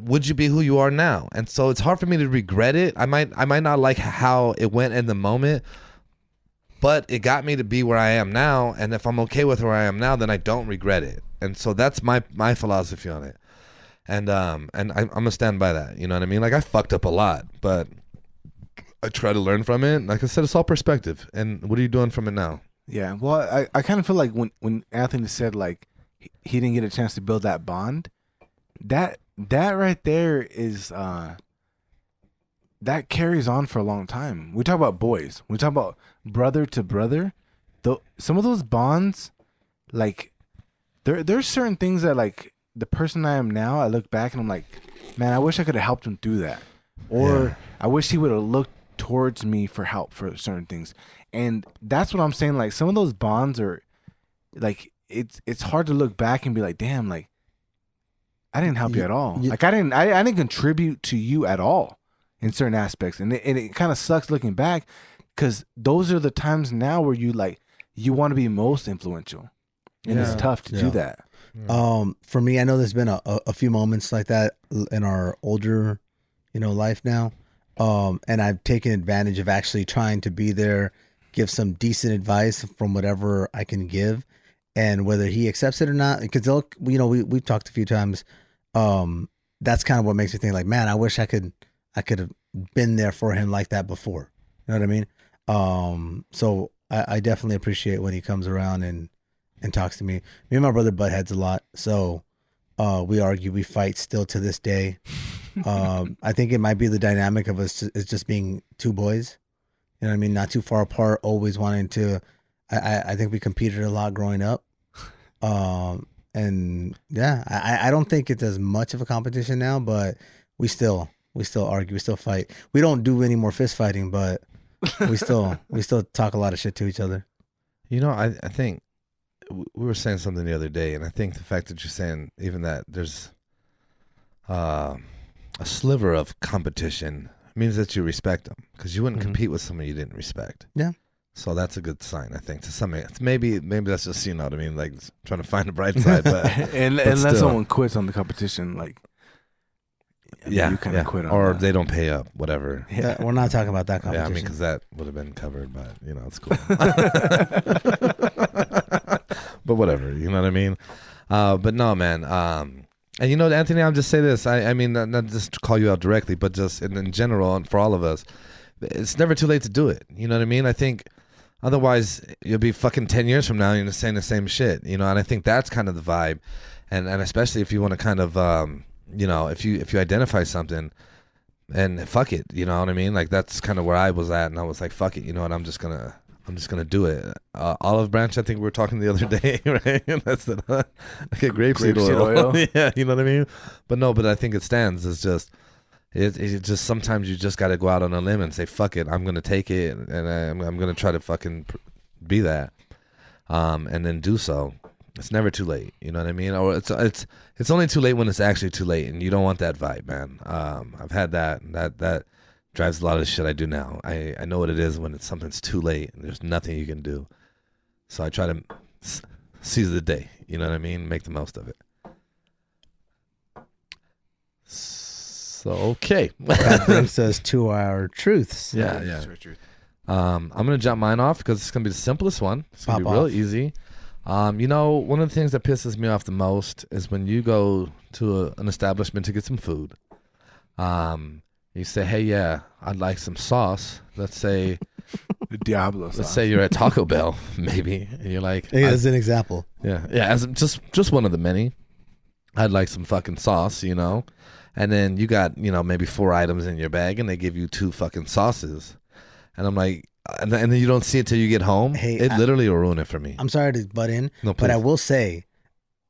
Speaker 1: would you be who you are now? And so it's hard for me to regret it. I might not like how it went in the moment, but it got me to be where I am now. And if I'm okay with where I am now, then I don't regret it. And so that's my philosophy on it. And I'm gonna stand by that. You know what I mean? Like, I fucked up a lot, but I try to learn from it. Like I said, it's all perspective. And what are you doing from it now?
Speaker 3: Yeah. Well, I kind of feel like when Anthony said like he didn't get a chance to build that bond, that right there is that carries on for a long time. We talk about boys. We talk about brother to brother. Some of those bonds, like there's certain things that, like, the person I am now, I look back and I'm like, man, I wish I could have helped him through that, or I wish he would have looked towards me for help for certain things. And that's what I'm saying. Like, some of those bonds are like, it's hard to look back and be like, damn, like, I didn't help you at all. Like, I didn't contribute to you at all in certain aspects. And it kind of sucks looking back, because those are the times now where you want to be most influential. And it's tough to do that.
Speaker 2: For me, I know there's been a few moments like that in our older, life now. And I've taken advantage of actually trying to be there, give some decent advice from whatever I can give. And whether he accepts it or not, because we've talked a few times. That's kind of what makes me think, like, man, I wish I could have been there for him like that before. You know what I mean? So I definitely appreciate when he comes around and talks to me. Me and my brother butt heads a lot. So we argue, we fight still to this day. I think it might be the dynamic of us is just being two boys. You know what I mean? Not too far apart, always wanting to. I think we competed a lot growing up. And yeah, I don't think it's as much of a competition now, but we still argue, we still fight. We don't do any more fist fighting, but we still talk a lot of shit to each other.
Speaker 1: You know, I think we were saying something the other day, and I think the fact that you're saying even that there's a sliver of competition means that you respect them, because you wouldn't compete with someone you didn't respect.
Speaker 2: Yeah.
Speaker 1: So that's a good sign, I think. To some extent, maybe that's just, you know what I mean, like trying to find the bright side. But
Speaker 3: unless
Speaker 1: still.
Speaker 3: someone quits on the competition, like you kind of quit on
Speaker 1: or
Speaker 3: that.
Speaker 1: they don't pay up, whatever.
Speaker 2: Yeah, we're not talking about that
Speaker 1: Yeah,
Speaker 2: competition.
Speaker 1: I mean, because that would have been covered, but you know, it's cool. But whatever, you know what I mean. But no, man. And you know, Anthony, I'll just say this. I mean, not just to call you out directly, but just in general, and for all of us, it's never too late to do it. You know what I mean? I think otherwise you'll be fucking 10 years from now and you're saying the same shit. You know, and I think that's kind of the vibe, and especially if you want to kind of you know, if you identify something, and fuck it, you know what I mean? Like that's kind of where I was at, and I was like, fuck it, you know what? I'm just gonna do it. Olive branch, I think we were talking the other day, right? That's the like a grapeseed oil. Yeah, you know what I mean? But no, but I think it stands. It's just it just sometimes you just got to go out on a limb and say, fuck it, I'm gonna take it, and I'm gonna try to fucking be that, and then do so. It's never too late, you know what I mean? Or it's only too late when it's actually too late, and you don't want that vibe, man. I've had that, and that drives a lot of the shit I do now. I know what it is when something's too late and there's nothing you can do. So I try to seize the day, you know what I mean? Make the most of it. So, okay.
Speaker 2: That brings us to our truths.
Speaker 1: Yeah. I'm going to jump mine off because it's going to be the simplest one. It's going to be real easy. You know, one of the things that pisses me off the most is when you go to an establishment to get some food. You say, hey, yeah, I'd like some sauce. Let's say
Speaker 3: the Diablo sauce.
Speaker 1: Let's say you're at Taco Bell, maybe, and you're like,
Speaker 2: hey, as an example.
Speaker 1: Yeah, as just one of the many. I'd like some fucking sauce, you know, and then you got, you know, maybe 4 items in your bag, and they give you 2 fucking sauces, and I'm like, and then you don't see it till you get home. Hey, it literally will ruin it for me.
Speaker 2: I'm sorry to butt in,
Speaker 1: no,
Speaker 2: but I will say,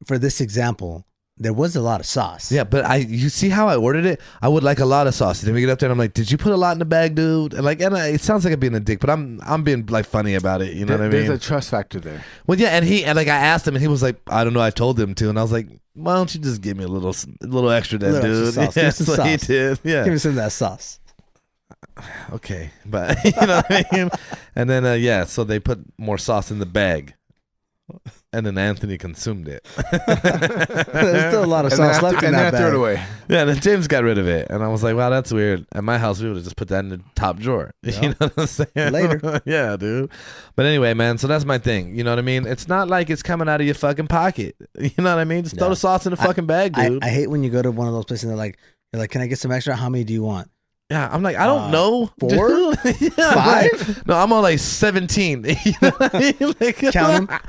Speaker 2: for this example, there was a lot of sauce.
Speaker 1: Yeah, but you see how I ordered it? I would like a lot of sauce. Then we get up there and I'm like, did you put a lot in the bag, dude? And like, it sounds like I'm being a dick, but I'm being like funny about it. You know what I mean?
Speaker 3: There's a trust factor there.
Speaker 1: Well, yeah, and like I asked him and he was like, I don't know, I told him to, and I was like, why don't you just give me a little extra, then, dude?
Speaker 2: Extra sauce.
Speaker 1: Yeah, so he did. Yeah,
Speaker 2: give me some of that sauce.
Speaker 1: Okay, but you know what I mean? And then yeah, so they put more sauce in the bag. And then Anthony consumed it.
Speaker 2: There's still a lot of sauce left in that bag.
Speaker 3: Threw it away.
Speaker 1: Yeah, and then James got rid of it. And I was like, wow, that's weird. At my house, we would have just put that in the top drawer. Yep. You know what I'm saying?
Speaker 2: Later.
Speaker 1: Yeah, dude. But anyway, man, so that's my thing. You know what I mean? It's not like it's coming out of your fucking pocket. You know what I mean? Just throw the sauce in the fucking bag, dude.
Speaker 2: I hate when you go to one of those places and you're like, can I get some extra? How many do you want?
Speaker 1: Yeah, I'm like, I don't know.
Speaker 2: 4?
Speaker 1: Yeah,
Speaker 2: 5?
Speaker 1: No, I'm on like 17. You know what I mean? Like,
Speaker 2: count them.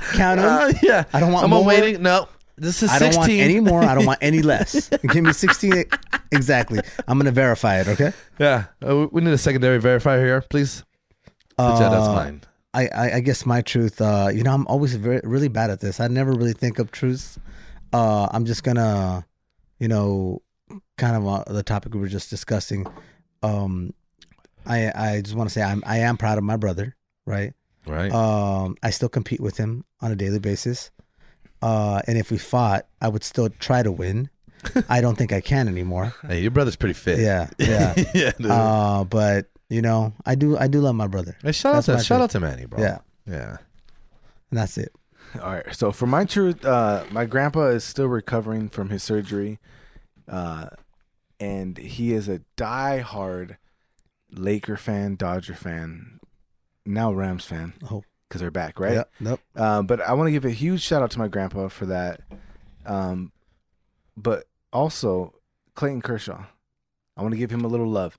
Speaker 1: Yeah.
Speaker 2: I don't want
Speaker 1: I'm
Speaker 2: more.
Speaker 1: waiting. No, this is 16.
Speaker 2: I don't want any more. I don't want any less. Give me 16. Exactly. I'm going to verify it, okay?
Speaker 1: Yeah. We need a secondary verifier here, please. But yeah, that's mine.
Speaker 2: I guess my truth, you know, I'm always really bad at this. I never really think of truths. I'm just going to, you know, kind of the topic we were just discussing. I just want to say I am proud of my brother, right?
Speaker 1: Right.
Speaker 2: I still compete with him on a daily basis. And if we fought, I would still try to win. I don't think I can anymore.
Speaker 1: Hey, your brother's pretty fit.
Speaker 2: Yeah.
Speaker 1: Yeah, dude.
Speaker 2: But you know, I do love my brother.
Speaker 1: Hey, shout out to Manny, bro.
Speaker 2: Yeah.
Speaker 1: And
Speaker 2: that's it.
Speaker 3: All right. So for my truth, my grandpa is still recovering from his surgery. And he is a diehard Laker fan, Dodger fan, now Rams fan.
Speaker 2: Oh,
Speaker 3: because they're back, right?
Speaker 2: Yep.
Speaker 3: But I want to give a huge shout out to my grandpa for that. But also Clayton Kershaw. I want to give him a little love.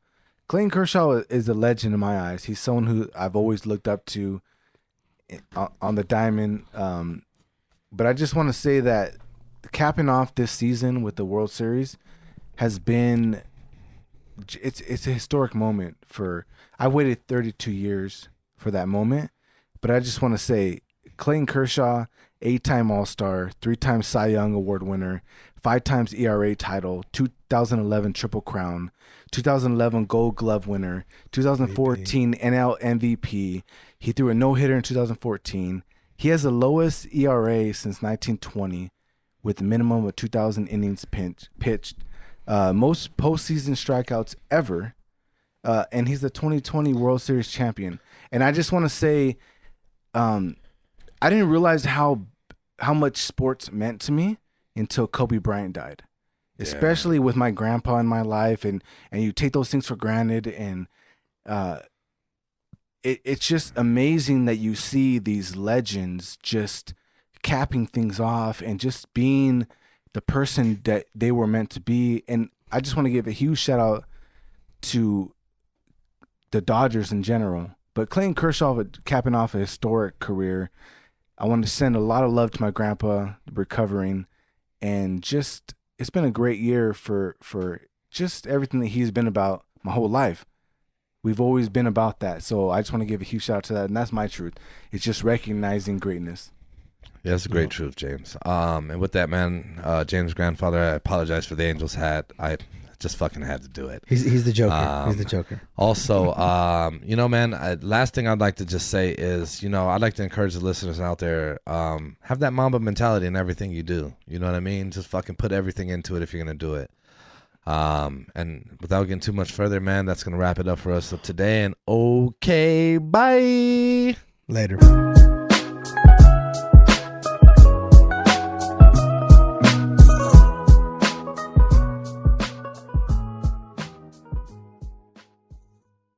Speaker 3: Clayton Kershaw is a legend in my eyes. He's someone who I've always looked up to on the diamond. But I just want to say that capping off this season with the World Series has been it's a historic moment I waited 32 years for that moment, but I just want to say Clayton Kershaw, 8-time All-Star, 3-time Cy Young Award winner, 5 times ERA title, 2011 Triple Crown, 2011 Gold Glove winner, 2014 NL MVP. He threw a no-hitter in 2014. He has the lowest ERA since 1920 with a minimum of 2,000 innings pitched. Most postseason strikeouts ever. And he's the 2020 World Series champion. And I just want to say, I didn't realize how much sports meant to me until Kobe Bryant died. Especially with my grandpa in my life, and you take those things for granted, and it's just amazing that you see these legends just capping things off and just being the person that they were meant to be. And I just want to give a huge shout out to the Dodgers in general, but Clayton Kershaw capping off a historic career. I want to send a lot of love to my grandpa recovering, and just it's been a great year for just everything that he's been about my whole life. We've always been about that. So I just want to give a huge shout out to that. And that's my truth. It's just recognizing greatness.
Speaker 1: Yeah, that's a great truth, James. And with that, man, James' grandfather, I apologize for the Angels hat. I just fucking had to do it.
Speaker 2: He's the Joker. He's the Joker.
Speaker 1: Also, man, last thing I'd like to just say is, I'd like to encourage the listeners out there, have that Mamba mentality in everything you do. You know what I mean? Just fucking put everything into it if you're going to do it. And without getting too much further, man, that's going to wrap it up for us today. And okay, bye.
Speaker 2: Later.